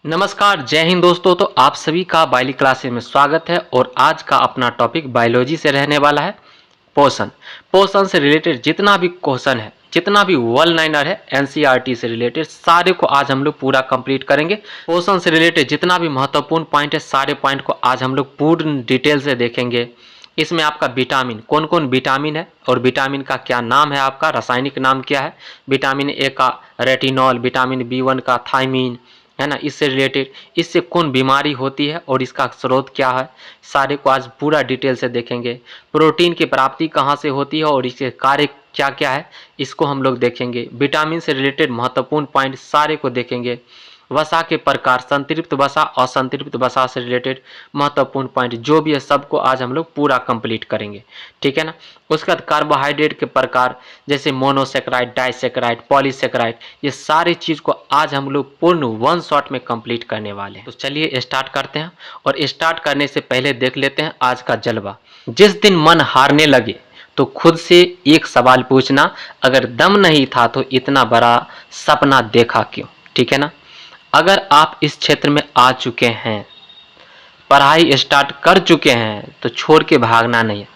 नमस्कार, जय हिंद दोस्तों। तो आप सभी का बायोलॉजी क्लासेस में स्वागत है और आज का अपना टॉपिक बायोलॉजी से रहने वाला है पोषण। पोषण से रिलेटेड जितना भी क्वेश्चन है, जितना भी वन लाइनर है एनसीईआरटी से रिलेटेड, सारे को आज हम लोग पूरा कंप्लीट करेंगे। पोषण से रिलेटेड जितना भी महत्वपूर्ण पॉइंट है, सारे पॉइंट को आज हम लोग पूर्ण डिटेल से देखेंगे। इसमें आपका विटामिन, कौन कौन विटामिन है और विटामिन का क्या नाम है, आपका रासायनिक नाम क्या है, विटामिन ए का रेटिनॉल, विटामिन बी1 का थायमीन, है ना, इससे रिलेटेड, इससे कौन बीमारी होती है और इसका स्रोत क्या है, सारे को आज पूरा डिटेल से देखेंगे। प्रोटीन की प्राप्ति कहाँ से होती है और इसके कार्य क्या क्या है, इसको हम लोग देखेंगे। विटामिन से रिलेटेड महत्वपूर्ण पॉइंट सारे को देखेंगे। वसा के प्रकार, संतृप्त वसा, असंतृप्त वसा से रिलेटेड महत्वपूर्ण पॉइंट जो भी है सबको आज हम लोग पूरा कंप्लीट करेंगे, ठीक है ना। उसके बाद कार्बोहाइड्रेट के प्रकार, जैसे मोनोसेक्राइड, डाइसेक्राइड, पॉलीसेक्राइड, ये सारी चीज़ को आज हम लोग पूर्ण वन शॉट में कंप्लीट करने वाले हैं। तो चलिए स्टार्ट करते हैं। और स्टार्ट करने से पहले देख लेते हैं आज का जलवा। जिस दिन मन हारने लगे तो खुद से एक सवाल पूछना, अगर दम नहीं था तो इतना बड़ा सपना देखा क्यों, ठीक है ना। अगर आप इस क्षेत्र में आ चुके हैं, पढ़ाई स्टार्ट कर चुके हैं, तो छोड़ के भागना नहीं है।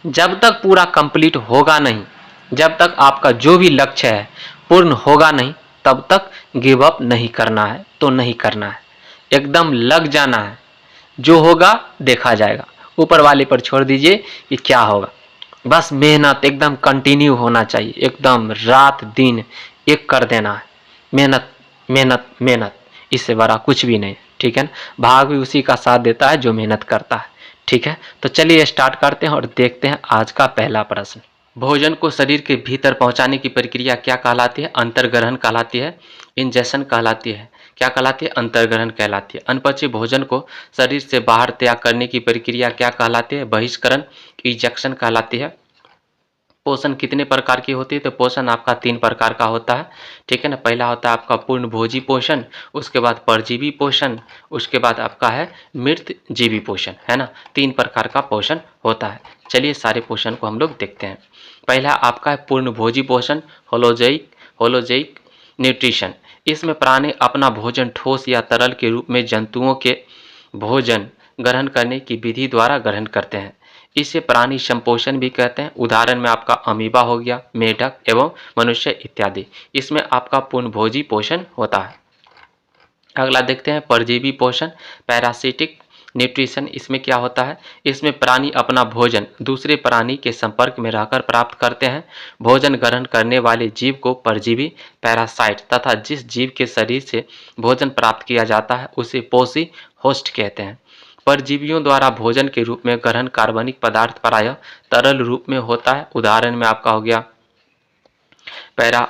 जब तक पूरा कंप्लीट होगा नहीं, जब तक आपका जो भी लक्ष्य है पूर्ण होगा नहीं, तब तक गिव अप नहीं करना है। तो नहीं करना है, एकदम लग जाना है। जो होगा देखा जाएगा, ऊपर वाले पर छोड़ दीजिए कि क्या होगा। बस मेहनत एकदम कंटिन्यू होना चाहिए, एकदम रात दिन एक कर देना है। मेहनत मेहनत मेहनत, इससे बड़ा कुछ भी नहीं, ठीक है ना। भाग भी उसी का साथ देता है जो मेहनत करता है, ठीक है। तो चलिए स्टार्ट करते हैं और देखते हैं आज का पहला प्रश्न। भोजन को शरीर के भीतर पहुंचाने की प्रक्रिया क्या कहलाती है? अंतर्ग्रहण कहलाती है, इंजेक्शन कहलाती है। क्या कहलाती है? अंतर्ग्रहण कहलाती है। अनपचे भोजन को शरीर से बाहर त्याग करने की प्रक्रिया क्या कहलाती है? बहिष्करण, इजेक्शन कहलाती है। पोषण कितने प्रकार की होती है? तो पोषण आपका 3 प्रकार का होता है, ठीक है ना। पहला होता है आपका पूर्णभोजी पोषण, उसके बाद परजीवी पोषण, उसके बाद आपका है मृत जीवी पोषण, है ना। 3 प्रकार का पोषण होता है। चलिए सारे पोषण को हम लोग देखते हैं। पहला आपका है पूर्णभोजी पोषण, होलोजैइक न्यूट्रिशन। इसमें प्राणी अपना भोजन ठोस या तरल के रूप में जंतुओं के भोजन ग्रहण करने की विधि द्वारा ग्रहण करते हैं। इसे प्राणी संपोषण भी कहते हैं। उदाहरण में आपका अमीबा हो गया, मेढक एवं मनुष्य इत्यादि। इसमें आपका पूर्णभोजी पोषण होता है। अगला देखते हैं परजीवी पोषण, पैरासिटिक न्यूट्रिशन। इसमें क्या होता है? इसमें प्राणी अपना भोजन दूसरे प्राणी के संपर्क में रहकर प्राप्त करते हैं। भोजन ग्रहण करने वाले जीव को परजीवी, पैरासाइट तथा जिस जीव के शरीर से भोजन प्राप्त किया जाता है उसे पोषी होस्ट कहते हैं। परजीवियों द्वारा भोजन के रूप में ग्रहण कार्बनिक पदार्थ प्रायः तरल रूप में होता है। उदाहरण में आपका हो गया पैरा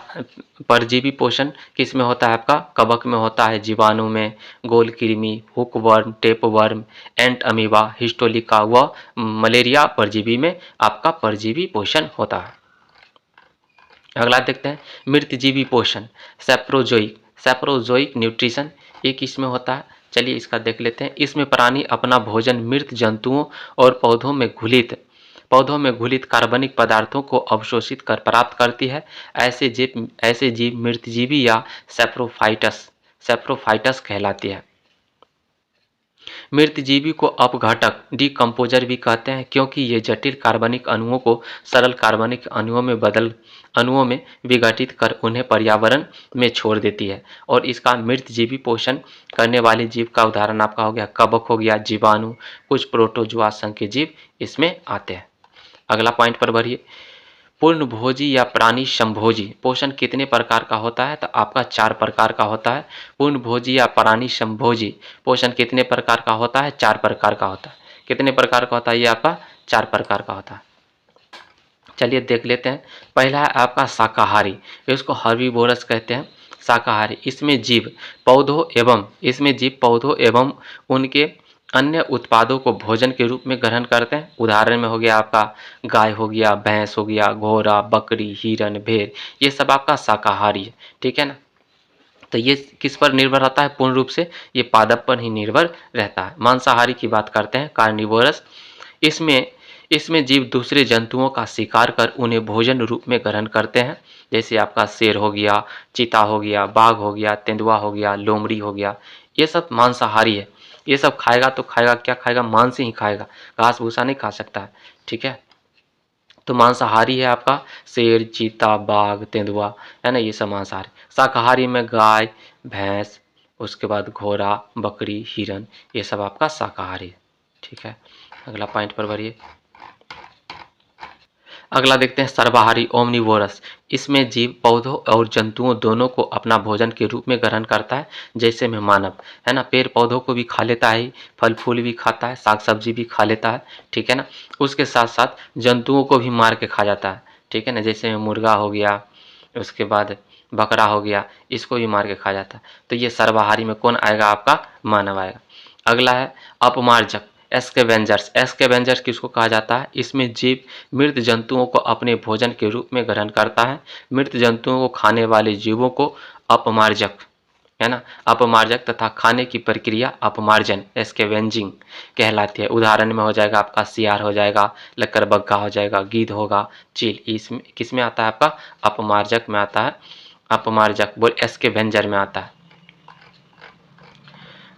परजीवी पोषण किस में होता है? आपका कवक में होता है, जीवाणु में, गोल कृमि, हुकवर्म, टेपवर्म, एंट अमीबा, हिस्टोलिका व मलेरिया परजीवी में आपका परजीवी पोषण होता है। अगला देखते हैं मृतजीवी पोषण, सेप्रोजोइक न्यूट्रिशन। ये किस में होता है? चलिए इसका देख लेते हैं। इसमें प्राणी अपना भोजन मृत जंतुओं और पौधों में घुलित कार्बनिक पदार्थों को अवशोषित कर प्राप्त करती है। ऐसे जीव मृतजीवी या सेप्रोफाइटस कहलाती है। मृतजीवी को अपघटक, डिकम्पोजर भी कहते हैं, क्योंकि ये जटिल कार्बनिक अणुओं को सरल कार्बनिक अणुओं में विघटित कर उन्हें पर्यावरण में छोड़ देती है। और इसका मृतजीवी पोषण करने वाले जीव का उदाहरण आपका हो गया कवक हो गया, जीवाणु, कुछ प्रोटोजोआ संघ के जीव इसमें आते हैं। अगला पॉइंट पर बढ़िए। पूर्णभोजी या प्राणी समभोजी पोषण कितने प्रकार का होता है? तो आपका 4 प्रकार का होता है। पूर्णभोजी या प्राणी समभोजी पोषण कितने प्रकार का होता है? 4 प्रकार का होता है। कितने प्रकार का होता है? ये आपका 4 प्रकार का होता है। चलिए देख लेते हैं। पहला है आपका शाकाहारी, इसको हर्बीवोरस कहते हैं। शाकाहारी, इसमें जीव पौधों एवं उनके अन्य उत्पादों को भोजन के रूप में ग्रहण करते हैं। उदाहरण में हो गया आपका गाय हो गया, भैंस हो गया, घोड़ा, बकरी, हिरन, भेड़, ये सब आपका शाकाहारी है, ठीक है ना। तो ये किस पर निर्भर रहता है? पूर्ण रूप से ये पादप पर ही निर्भर रहता है। मांसाहारी की बात करते हैं, कार्निवोरस। इसमें जीव दूसरे जंतुओं का शिकार कर उन्हें भोजन रूप में ग्रहण करते हैं। जैसे आपका शेर हो गया, चीता हो गया, बाघ हो गया, तेंदुआ हो गया, लोमड़ी हो गया, ये सब मांसाहारी है। ये सब खाएगा तो खाएगा क्या खाएगा, मांस ही खाएगा, घास भूसा नहीं खा सकता है। ठीक है, तो मांसाहारी है आपका शेर, चीता, बाघ, तेंदुआ, है ना, ये सब मांसाहारी। शाकाहारी में गाय, भैंस, उसके बाद घोड़ा, बकरी, हिरन, ये सब आपका शाकाहारी है। ठीक है, अगला पॉइंट पर बढ़िए। अगला देखते हैं सर्वाहारी, ओमनिवोरस। इसमें जीव पौधों और जंतुओं दोनों को अपना भोजन के रूप में ग्रहण करता है, जैसे में मानव, है ना, पेड़ पौधों को भी खा लेता है, फल फूल भी खाता है, साग सब्जी भी खा लेता है। ठीक है ना, उसके साथ साथ जंतुओं को भी मार के खा जाता है। ठीक है ना, जैसे में मुर्गा हो गया, उसके बाद बकरा हो गया, इसको भी मार के खा जाता है। तो ये सर्वाहारी में कौन आएगा, आपका मानव आएगा। अगला है अपमार्जक, एस्केवेंजर्स। एस्केवेंजर्स किसको कहा जाता है, इसमें जीव मृत जंतुओं को अपने भोजन के रूप में ग्रहण करता है। मृत जंतुओं को खाने वाले जीवों को अपमार्जक, है ना, अपमार्जक तथा खाने की प्रक्रिया अपमार्जन, एस्केवेंजिंग कहलाती है। उदाहरण में हो जाएगा आपका सियार हो जाएगा, लकड़बग्गा हो जाएगा, गीध होगा, चील, इसमें किस में आता है, आपका अपमार्जक में आता है। अपमार्जक बोल एस्केवेंजर में आता है।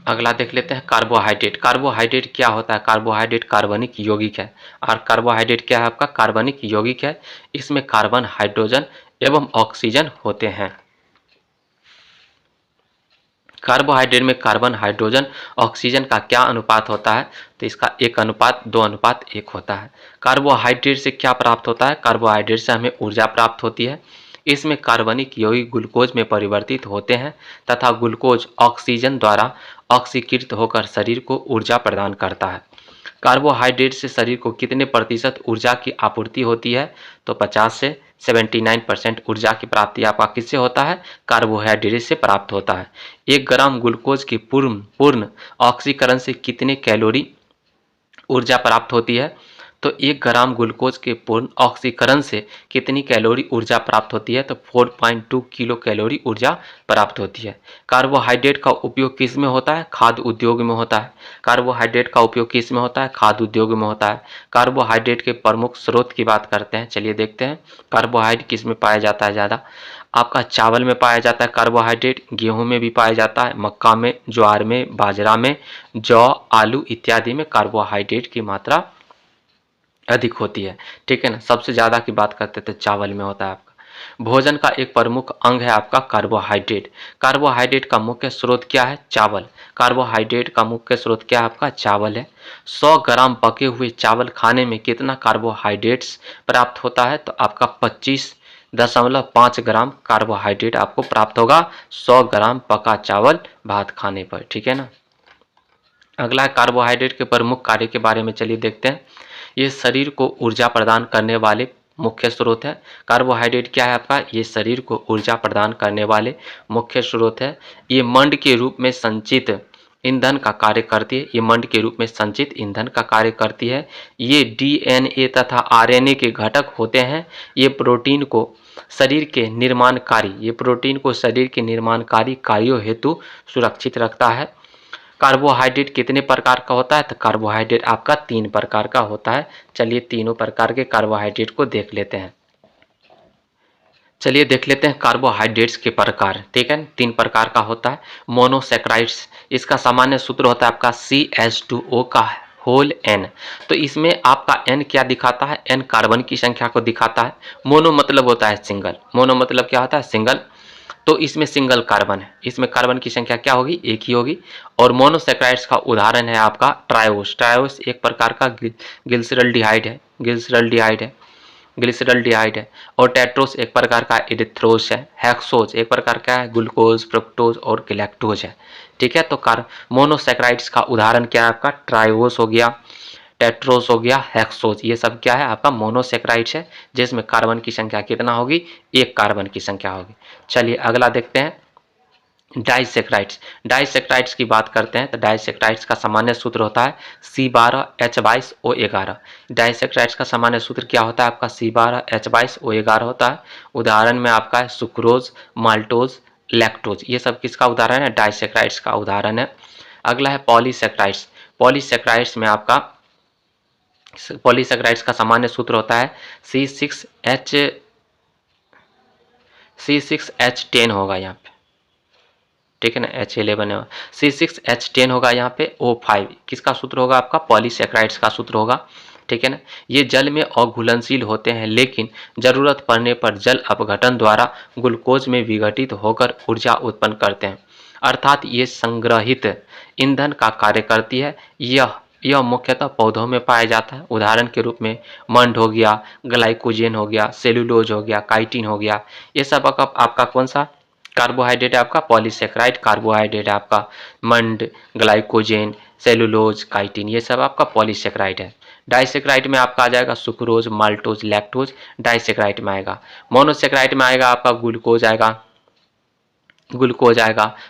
अगला देख लेते हैं कार्बोहाइड्रेट। कार्बोहाइड्रेट क्या होता है, कार्बोहाइड्रेट कार्बनिक यौगिक है। और कार्बोहाइड्रेट क्या है, आपका कार्बनिक यौगिक है। इसमें कार्बन, हाइड्रोजन एवं ऑक्सीजन होते हैं। कार्बोहाइड्रेट में कार्बन, हाइड्रोजन, ऑक्सीजन का क्या अनुपात होता है, तो इसका 1:2:1 होता है। कार्बोहाइड्रेट से क्या प्राप्त होता है, कार्बोहाइड्रेट से हमें ऊर्जा प्राप्त होती है। इसमें कार्बनिक यौगिक ग्लूकोज में परिवर्तित होते हैं तथा ग्लूकोज ऑक्सीजन द्वारा ऑक्सीकृत होकर शरीर को ऊर्जा प्रदान करता है। कार्बोहाइड्रेट से शरीर को कितने प्रतिशत ऊर्जा की आपूर्ति होती है, तो 50 से 79% ऊर्जा की प्राप्ति आपका किससे होता है, कार्बोहाइड्रेट से प्राप्त होता है। 1 ग्राम ग्लूकोज की पूर्ण ऑक्सीकरण से कितने कैलोरी ऊर्जा प्राप्त होती है, तो 1 ग्राम ग्लूकोज के पूर्ण ऑक्सीकरण से कितनी कैलोरी ऊर्जा प्राप्त होती है, तो 4.2 किलो कैलोरी ऊर्जा प्राप्त होती है। कार्बोहाइड्रेट का उपयोग किस में होता है, खाद्य उद्योग में होता है। कार्बोहाइड्रेट का उपयोग किस में होता है, खाद्य उद्योग में होता है। कार्बोहाइड्रेट के प्रमुख स्रोत की बात करते हैं, चलिए देखते हैं कार्बोहाइड्रेट किस में पाया जाता है ज़्यादा। आपका चावल में पाया जाता है कार्बोहाइड्रेट, गेहूं में भी पाया जाता है, मक्का में, ज्वार में, बाजरा में, जौ, आलू इत्यादि में कार्बोहाइड्रेट की मात्रा अधिक होती है। ठीक है ना, सबसे ज़्यादा की बात करते तो चावल में होता है आपका। भोजन का एक प्रमुख अंग है आपका कार्बोहाइड्रेट। कार्बोहाइड्रेट का मुख्य स्रोत क्या है, चावल। कार्बोहाइड्रेट का मुख्य स्रोत क्या है, आपका चावल है। 100 ग्राम पके हुए चावल खाने में कितना कार्बोहाइड्रेट्स प्राप्त होता है, तो आपका 25.5 ग्राम कार्बोहाइड्रेट आपको प्राप्त होगा 100 ग्राम पका चावल भात खाने पर। ठीक है ना, अगला है कार्बोहाइड्रेट के प्रमुख कार्य के बारे में, चलिए देखते हैं। ये शरीर को ऊर्जा प्रदान करने वाले मुख्य स्रोत है। कार्बोहाइड्रेट क्या है आपका, ये शरीर को ऊर्जा प्रदान करने वाले मुख्य स्रोत है। ये मंड के रूप में संचित ईंधन का कार्य करती है। ये मंड के रूप में संचित ईंधन का कार्य करती है। ये डीएनए तथा आरएनए के घटक होते हैं। ये प्रोटीन को शरीर के निर्माणकारी ये प्रोटीन को शरीर के निर्माणकारी कार्यों हेतु सुरक्षित रखता है। कार्बोहाइड्रेट कितने प्रकार का होता है, तो कार्बोहाइड्रेट आपका 3 प्रकार का होता है। चलिए तीनों प्रकार के कार्बोहाइड्रेट को देख लेते हैं। चलिए देख लेते हैं कार्बोहाइड्रेट्स के प्रकार। ठीक है, 3 प्रकार का होता है। मोनोसेक्राइड्स, इसका सामान्य सूत्र होता है आपका CH2O का होल N। तो इसमें आपका N क्या दिखाता है, N कार्बन की संख्या को दिखाता है। मोनो मतलब होता है सिंगल, मोनो मतलब क्या होता है, सिंगल। तो इसमें सिंगल कार्बन है, इसमें कार्बन की संख्या क्या होगी, एक ही होगी। और मोनोसेक्राइड्स का उदाहरण है आपका ट्रायोस। ट्रायोस एक प्रकार का ग्लिसरॉल्डिहाइड है, ग्लिसरॉल्डिहाइड है। और टेट्रोस एक प्रकार का इरिथ्रोस है। हेक्सोज एक प्रकार का है, ग्लूकोज, फ्रुक्टोज और गैलेक्टोज है। ठीक है, तो मोनोसेक्राइड्स का उदाहरण क्या है आपका, ट्रायोस हो गया, टेट्रोस हो गया, हेक्सोज, ये सब क्या है आपका मोनोसेक्राइड्स है, जिसमें कार्बन की संख्या कितना होगी, एक कार्बन की संख्या होगी। चलिए अगला देखते हैं डाइसेक्राइड्स। डाइसेक्राइड्स की बात करते हैं तो डाइसेक्राइड्स का सामान्य सूत्र होता है C12H22O11। डाइसेक्राइड्स का सामान्य सूत्र क्या होता है आपका, C12H22O11 होता है। उदाहरण में आपका है सुक्रोज, माल्टोज, लैक्टोज, ये सब किसका उदाहरण है, डाइसेक्राइड्स का उदाहरण है। अगला है पॉलीसेक्राइड्स। पॉलीसेक्राइड्स में आपका पॉलीसेक्राइड्स का सामान्य सूत्र होता है C6H10 होगा यहाँ पे। ठीक है ना, H11 है। C6H10 होगा यहाँ पे O5, किसका सूत्र होगा आपका, पॉलीसेक्राइड्स का सूत्र होगा, ठीक है ना। ये जल में अघुलनशील होते हैं, लेकिन जरूरत पड़ने पर जल अपघटन द्वारा ग्लूकोज में विघटित होकर ऊर्जा उत्पन्न करते हैं, अर्थात ये संग्रहित ईंधन का कार्य करती है। यह मुख्यतः पौधों में पाया जाता है। उदाहरण के रूप में मंड हो गया, ग्लाइकोजेन हो गया, सेलुलोज हो गया, काइटिन हो गया, ये सब आपका कौन सा कार्बोहाइड्रेट है, आपका पॉलीसेक्राइड कार्बोहाइड्रेट है आपका। मंड, ग्लाइकोजेन, सेलुलोज, काइटिन, ये सब आपका पॉलीसेक्राइड है। डाइसेक्राइड में आपका आ जाएगा सुक्रोज, माल्टोज, लैक्टोज, डाइसेक्राइड में आएगा। मोनोसेक्राइड में आएगा आपका ग्लूकोज आएगा,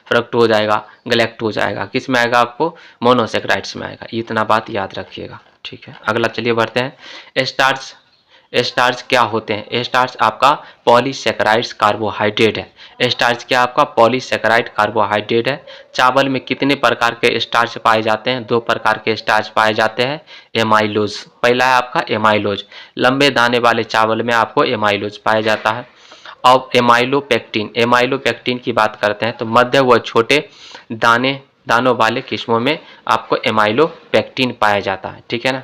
फ्रक्टोज आएगा, गैलेक्टोज आएगा। किस में आएगा आपको, मोनोसेक्राइड्स में आएगा। इतना बात याद रखिएगा, ठीक है। अगला चलिए बढ़ते हैं। स्टार्च क्या होते हैं, स्टार्च आपका पॉलीसेक्राइड्स कार्बोहाइड्रेट है। स्टार्च क्या आपका पॉलीसेक्राइड कार्बोहाइड्रेट है। चावल में कितने प्रकार के स्टार्च पाए जाते हैं, 2 प्रकार के स्टार्च पाए जाते हैं। एमाइलोज, पहला है आपका एमाइलोज, लंबे दाने वाले चावल में आपको एमाइलोज पाया जाता है। अब एमाइलोपेक्टिन की बात करते हैं तो मध्य व छोटे दानों वाले किस्मों में आपको एमाइलोपेक्टिन पाया जाता है, ठीक है ना।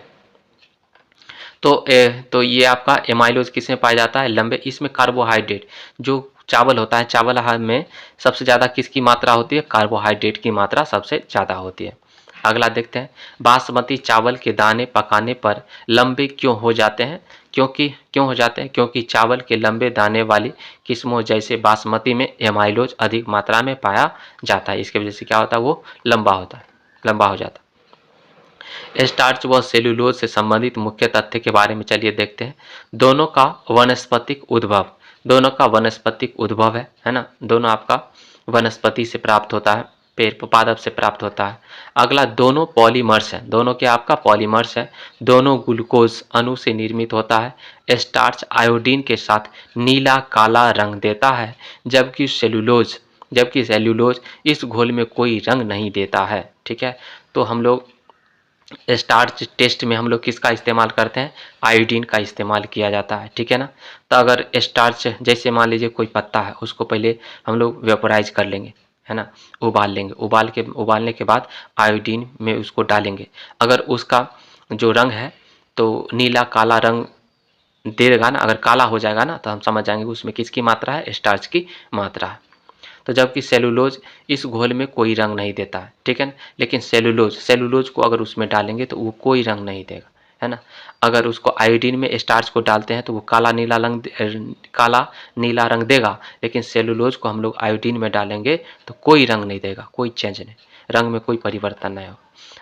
तो ये आपका एमाइलोज किसमें पाया जाता है, लंबे, इसमें कार्बोहाइड्रेट जो चावल होता है, चावल में सबसे ज़्यादा किसकी मात्रा होती है, कार्बोहाइड्रेट की मात्रा सबसे ज़्यादा होती है। अगला देखते हैं, बासमती चावल के दाने पकाने पर लंबे क्यों हो जाते हैं, क्योंकि चावल के लंबे दाने वाली किस्मों जैसे बासमती में एमाइलोज अधिक मात्रा में पाया जाता है। इसके वजह से क्या होता है, वो लंबा हो जाता है। स्टार्च व सेलुलोज से संबंधित मुख्य तथ्य के बारे में चलिए देखते हैं। दोनों का वनस्पतिक उद्भव है ना, दोनों आपका वनस्पति से प्राप्त होता है, पेड़ पादप से प्राप्त होता है। अगला, दोनों पॉलीमर्स हैं, दोनों के आपका पॉलीमर्स है, दोनों ग्लूकोज अणु से निर्मित होता है। स्टार्च आयोडीन के साथ नीला काला रंग देता है, जबकि सेलुलोज इस घोल में कोई रंग नहीं देता है, ठीक है। तो हम लोग स्टार्च टेस्ट में हम लोग किसका इस्तेमाल करते हैं, आयोडीन का इस्तेमाल किया जाता है, ठीक है ना। तो अगर स्टार्च, जैसे मान लीजिए कोई पत्ता है, उसको पहले हम लोग वेपोराइज कर लेंगे, है ना, उबाल लेंगे, उबालने के बाद आयोडीन में उसको डालेंगे। अगर उसका जो रंग है तो नीला काला रंग देगा ना, अगर काला हो जाएगा ना तो हम समझ जाएंगे उसमें किसकी मात्रा है, स्टार्च की मात्रा है। तो जबकि सेलुलोज इस घोल में कोई रंग नहीं देता है, ठीक है ना। लेकिन सेलुलोज को अगर उसमें डालेंगे तो वो कोई रंग नहीं देगा, है ना। अगर उसको आयोडीन में स्टार्च को डालते हैं तो वो काला नीला रंग देगा, लेकिन सेलुलोज को हम लोग आयोडीन में डालेंगे तो कोई रंग नहीं देगा, कोई चेंज नहीं, रंग में कोई परिवर्तन नहीं हो।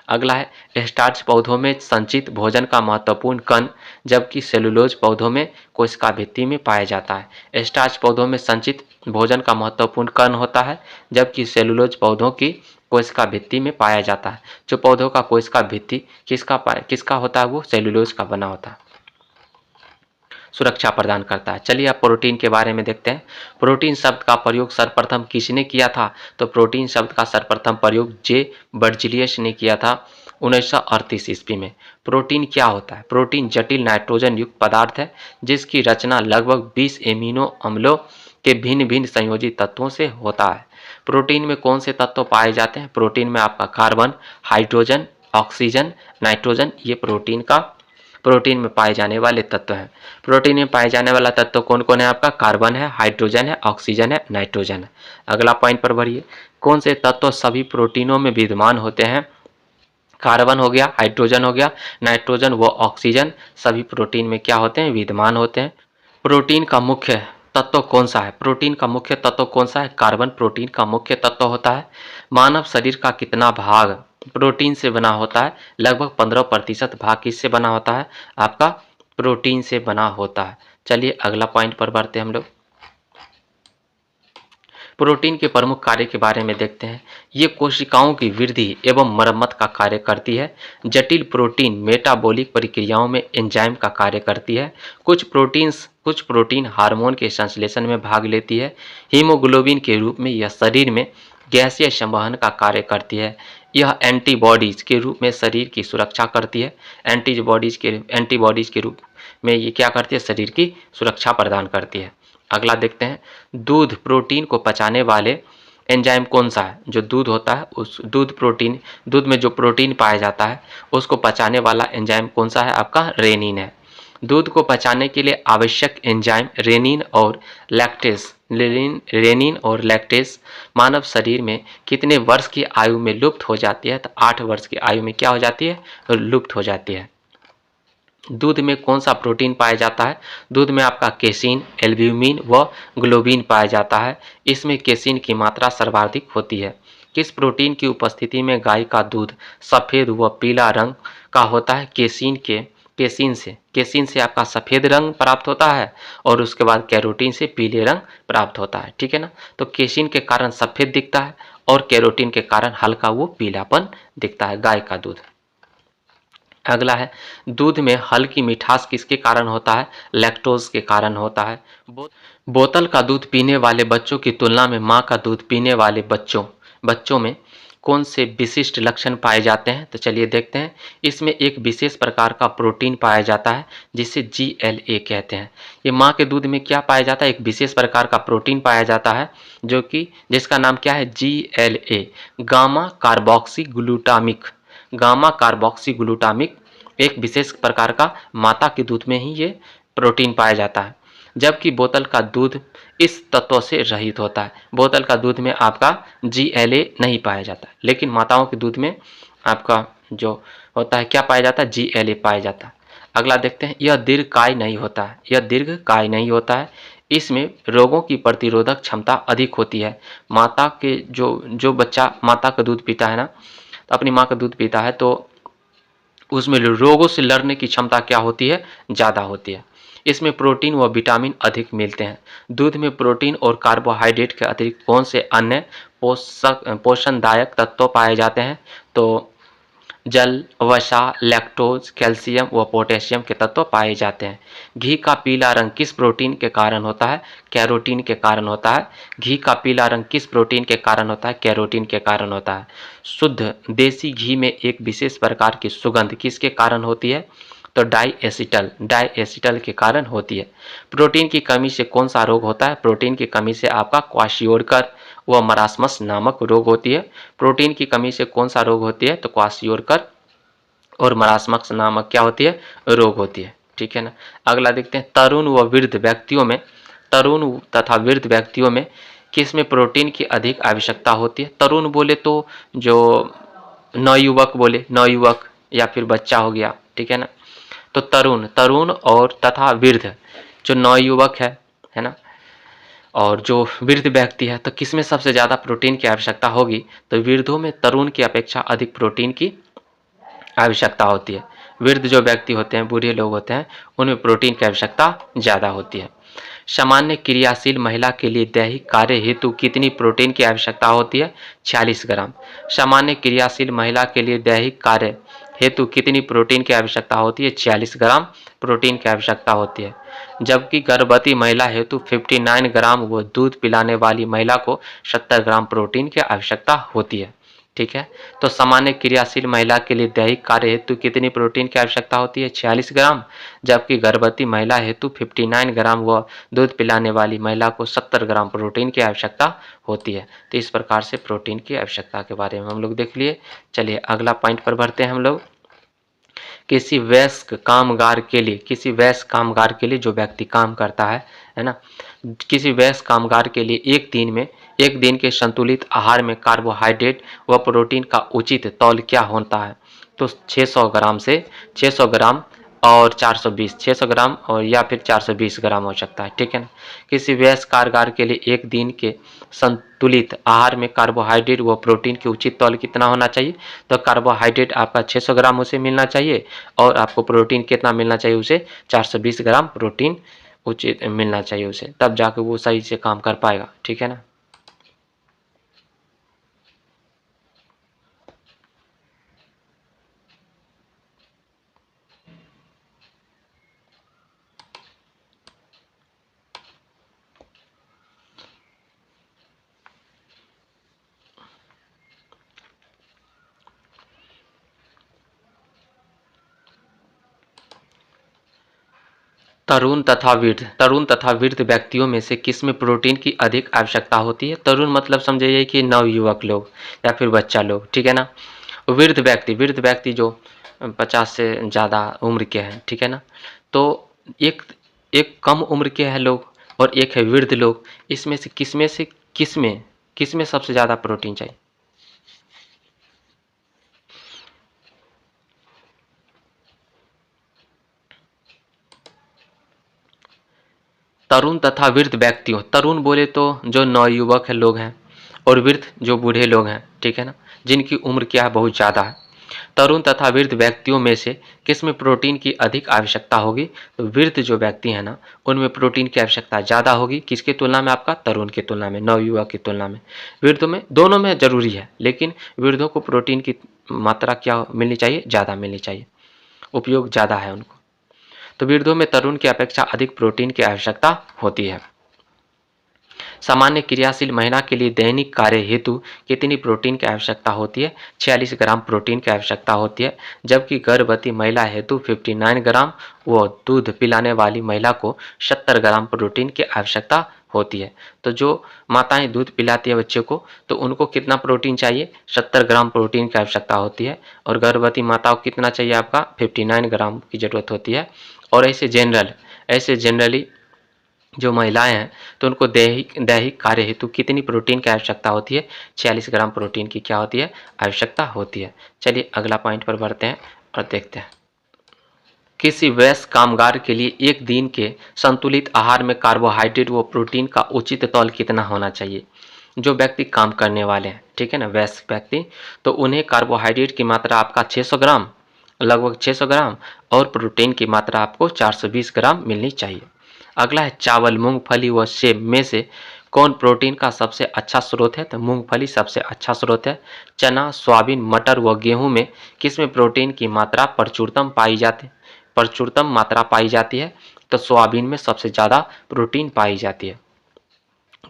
अगला है, स्टार्च पौधों में संचित भोजन का महत्वपूर्ण कण, जबकि सेलुलोज पौधों में कोशिका भित्ति में पाया जाता है। स्टार्च पौधों में संचित भोजन का महत्वपूर्ण कण होता है, जबकि सेलुलोज पौधों की कोशिका भित्ति में पाया जाता है। जो पौधों का कोशिका भित्ति किसका होता है, वो सेलुलोज का बना होता है, सुरक्षा प्रदान करता है। चलिए अब प्रोटीन के बारे में देखते हैं। प्रोटीन शब्द का प्रयोग सर्वप्रथम किसने किया था, तो प्रोटीन शब्द का सर्वप्रथम प्रयोग जे बर्जिलियस ने किया था 1938 ईस्वी में। प्रोटीन क्या होता है, प्रोटीन जटिल नाइट्रोजन युक्त पदार्थ है जिसकी रचना लगभग 20 एमिनो अम्लों के भिन्न भिन्न संयोजित तत्वों से होता है। प्रोटीन में कौन से तत्व पाए जाते हैं, प्रोटीन में आपका कार्बन, हाइड्रोजन, ऑक्सीजन, नाइट्रोजन, ये प्रोटीन में पाए जाने वाले तत्व हैं। प्रोटीन में पाए जाने वाला तत्व कौन कौन है, आपका कार्बन है, हाइड्रोजन है, ऑक्सीजन है, नाइट्रोजन है। अगला पॉइंट पर बढ़िए, कौन से तत्व सभी प्रोटीनों में विद्यमान होते हैं, कार्बन हो गया, हाइड्रोजन हो गया, नाइट्रोजन व ऑक्सीजन सभी प्रोटीन में क्या होते हैं, विद्यमान होते हैं। प्रोटीन का मुख्य तत्व कौन सा है, प्रोटीन का मुख्य तत्व कौन सा है, कार्बन प्रोटीन का मुख्य तत्व होता है। मानव शरीर का कितना भाग प्रोटीन से बना होता है, लगभग 15% भाग किससे बना होता है, आपका प्रोटीन से बना होता है। चलिए अगला पॉइंट पर बढ़ते हैं हम लोग। प्रोटीन के प्रमुख कार्य के बारे में देखते हैं। ये कोशिकाओं की वृद्धि एवं मरम्मत का कार्य करती है। जटिल प्रोटीन मेटाबॉलिक प्रक्रियाओं में एंजाइम का कार्य करती है। कुछ प्रोटीन हार्मोन के संश्लेषण में भाग लेती है। हीमोग्लोबिन के रूप में यह शरीर में गैसीय संवहन का कार्य करती है। यह एंटीबॉडीज के रूप में शरीर की सुरक्षा करती है। एंटीबॉडीज के रूप में ये क्या करती है, शरीर की सुरक्षा प्रदान करती है। अगला देखते हैं, दूध प्रोटीन को पचाने वाले एंजाइम कौन सा है? जो दूध होता है उस दूध में जो प्रोटीन पाया जाता है उसको पचाने वाला एंजाइम कौन सा है? आपका रेनिन है। दूध को पचाने के लिए आवश्यक एंजाइम रेनिन और लैक्टेस रेनिन और लैक्टेस मानव शरीर में कितने वर्ष की आयु में लुप्त हो जाती है? तो 8 वर्ष की आयु में क्या हो जाती है? लुप्त हो जाती है। दूध में कौन सा प्रोटीन पाया जाता है? दूध में आपका केसिन, एल्ब्यूमिन व ग्लोबिन पाया जाता है। इसमें केसिन की मात्रा सर्वाधिक होती है। किस प्रोटीन की उपस्थिति में गाय का दूध सफ़ेद व पीला रंग का होता है? केसिन से आपका सफ़ेद रंग प्राप्त होता है और उसके बाद कैरोटीन से पीले रंग प्राप्त होता है। ठीक है ना? तो केसिन के कारण सफ़ेद दिखता है और कैरोटीन के कारण हल्का वो पीलापन दिखता है गाय का दूध। अगला है, दूध में हल्की मिठास किसके कारण होता है? लैक्टोज के कारण होता है। बोतल का दूध पीने वाले बच्चों की तुलना में माँ का दूध पीने वाले बच्चों में कौन से विशिष्ट लक्षण पाए जाते हैं? तो चलिए देखते हैं। इसमें एक विशेष प्रकार का प्रोटीन पाया जाता है जिसे GLA कहते हैं। ये माँ के दूध में क्या पाया जाता है? एक विशेष प्रकार का प्रोटीन पाया जाता है जो कि जिसका नाम क्या है? GLA, gamma carboxy glutamic. Gamma carboxy glutamic एक विशेष प्रकार का माता के दूध में ही ये प्रोटीन पाया जाता है, जबकि बोतल का दूध इस तत्व से रहित होता है। बोतल का दूध में आपका GLA नहीं पाया जाता, लेकिन माताओं के दूध में आपका जो होता है क्या पाया जाता है? GLA पाया जाता है। अगला देखते हैं, यह दीर्घकाय नहीं होता है। यह दीर्घकाय नहीं होता है। इसमें रोगों की प्रतिरोधक क्षमता अधिक होती है। माता के जो बच्चा माता का दूध पीता है ना, तो अपनी माँ का दूध पीता है तो उसमें रोगों से लड़ने की क्षमता क्या होती है? ज़्यादा होती है। इसमें प्रोटीन व विटामिन अधिक मिलते हैं। दूध में प्रोटीन और कार्बोहाइड्रेट के अतिरिक्त कौन से अन्य पोषणदायक तत्व पाए जाते हैं? तो जल, वसा, लैक्टोज, कैल्शियम व पोटेशियम के तत्व पाए जाते हैं। घी का पीला रंग किस प्रोटीन के कारण होता है? कैरोटीन के कारण होता है। घी का पीला रंग किस प्रोटीन के कारण होता है? कैरोटीन के कारण होता है। शुद्ध देसी घी में एक विशेष प्रकार की सुगंध किसके कारण होती है? तो डाई एसिटल के कारण होती है। प्रोटीन की कमी से कौन सा रोग होता है? प्रोटीन की कमी से आपका क्वाशियोरकर व मरासमस नामक रोग होती है। प्रोटीन की कमी से कौन सा रोग होती है? तो क्वाशियोरकर और मरासमस नामक क्या होती है? रोग होती है। ठीक है ना? अगला देखते हैं, तरुण तथा वृद्ध व्यक्तियों में किस में प्रोटीन की अधिक आवश्यकता होती है? तरुण बोले तो जो नवयुवक या फिर बच्चा हो गया। ठीक है ना? तो तरुण और तथा वृद्ध जो नवयुवक है ना, और जो वृद्ध व्यक्ति है, तो किसमें सबसे ज़्यादा प्रोटीन की आवश्यकता होगी? तो वृद्धों में तरुण की अपेक्षा अधिक प्रोटीन की आवश्यकता होती है। वृद्ध जो व्यक्ति होते हैं, बूढ़े लोग होते हैं, उनमें प्रोटीन की आवश्यकता ज़्यादा होती है। सामान्य क्रियाशील महिला के लिए दैहिक कार्य हेतु कितनी प्रोटीन की आवश्यकता होती है? 46 ग्राम। सामान्य क्रियाशील महिला के लिए दैहिक कार्य हेतु कितनी प्रोटीन की आवश्यकता होती है? 46 ग्राम प्रोटीन की आवश्यकता होती है। जबकि गर्भवती महिला हेतु 59 ग्राम व दूध पिलाने वाली महिला को 70 ग्राम प्रोटीन की आवश्यकता होती है। ठीक है? तो सामान्य क्रियाशील महिला के लिए दैहिक कार्य हेतु कितनी प्रोटीन की आवश्यकता होती है? 46 ग्राम। जबकि गर्भवती महिला हेतु 59 ग्राम व दूध पिलाने वाली महिला को 70 ग्राम प्रोटीन की आवश्यकता होती है। तो इस प्रकार से प्रोटीन की आवश्यकता के बारे में हम लोग देख लिए। चलिए अगला पॉइंट पर बढ़ते हैं हम लोग। किसी वयस्क कामगार के लिए जो व्यक्ति काम करता है ना, किसी वयस्क कामगार के लिए एक दिन के संतुलित आहार में कार्बोहाइड्रेट व प्रोटीन का उचित तौल क्या होता है? तो 600 ग्राम और 420, 600 ग्राम और या फिर 420 ग्राम हो सकता है। ठीक है ना? किसी वयस्क कामगार के लिए एक दिन के संतुलित आहार में कार्बोहाइड्रेट व प्रोटीन के उचित तौल कितना होना चाहिए? तो कार्बोहाइड्रेट आपका 600 ग्राम उसे मिलना चाहिए और आपको प्रोटीन कितना मिलना चाहिए? उसे 420 ग्राम प्रोटीन उचित मिलना चाहिए उसे, तब जाके वो सही से काम कर पाएगा। ठीक है ना? तरुण तथा वृद्ध व्यक्तियों में से किसमें प्रोटीन की अधिक आवश्यकता होती है? तरुण मतलब समझिए कि नवयुवक लोग या फिर बच्चा लोग, ठीक है ना। वृद्ध व्यक्ति जो 50 से ज़्यादा उम्र के हैं, ठीक है ना। तो एक एक कम उम्र के हैं लोग और एक है वृद्ध लोग, इसमें से किसमें सबसे ज़्यादा प्रोटीन चाहिए? तरुण तथा वृद्ध व्यक्तियों, तरुण बोले तो जो नवयुवक है लोग हैं, और वृद्ध जो बूढ़े लोग हैं, ठीक है ना, जिनकी उम्र क्या है बहुत ज़्यादा है। तरुण तथा वृद्ध व्यक्तियों में से किसमें प्रोटीन की अधिक आवश्यकता होगी? तो वृद्ध जो व्यक्ति हैं ना, उनमें प्रोटीन की आवश्यकता ज़्यादा होगी। किसकी तुलना में? आपका तरुण की तुलना में, नवयुवक की तुलना में। वृद्धों में, दोनों में जरूरी है, लेकिन वृद्धों को प्रोटीन की मात्रा क्या मिलनी चाहिए? ज़्यादा मिलनी चाहिए, उपयोग ज़्यादा है उनको। तो वृद्धों में तरुण की अपेक्षा अधिक प्रोटीन की आवश्यकता होती है। सामान्य क्रियाशील महिला के लिए दैनिक कार्य हेतु कितनी प्रोटीन की आवश्यकता होती है? 46 ग्राम प्रोटीन की आवश्यकता होती है, जबकि गर्भवती महिला हेतु 59 ग्राम व दूध पिलाने वाली महिला को 70 ग्राम प्रोटीन की आवश्यकता होती है। तो जो माताएं दूध पिलाती है बच्चे को, तो उनको कितना प्रोटीन चाहिए? 70 ग्राम प्रोटीन की आवश्यकता होती है। और गर्भवती माताओं को कितना चाहिए? आपका 59 ग्राम की जरूरत होती है। और ऐसे जनरली जो महिलाएं हैं, तो उनको दैहिक कार्य हेतु कितनी प्रोटीन की आवश्यकता होती है? 46 ग्राम प्रोटीन की क्या होती है? आवश्यकता होती है। चलिए अगला पॉइंट पर बढ़ते हैं और देखते हैं। किसी वयस्क कामगार के लिए एक दिन के संतुलित आहार में कार्बोहाइड्रेट व प्रोटीन का उचित तौल कितना होना चाहिए? जो व्यक्ति काम करने वाले हैं, ठीक है ना, वयस्क व्यक्ति, तो उन्हें कार्बोहाइड्रेट की मात्रा आपका 600 ग्राम, लगभग 600 ग्राम, और प्रोटीन की मात्रा आपको 420 ग्राम मिलनी चाहिए। अगला है चावल, मूंगफली व सेब में से कौन प्रोटीन का सबसे अच्छा स्रोत है? तो मूंगफली सबसे अच्छा स्रोत है। चना, सोयाबीन, मटर व गेहूं में किसमें प्रोटीन की मात्रा प्रचुरतम मात्रा पाई जाती है? तो सोयाबीन में सबसे ज़्यादा प्रोटीन पाई जाती है।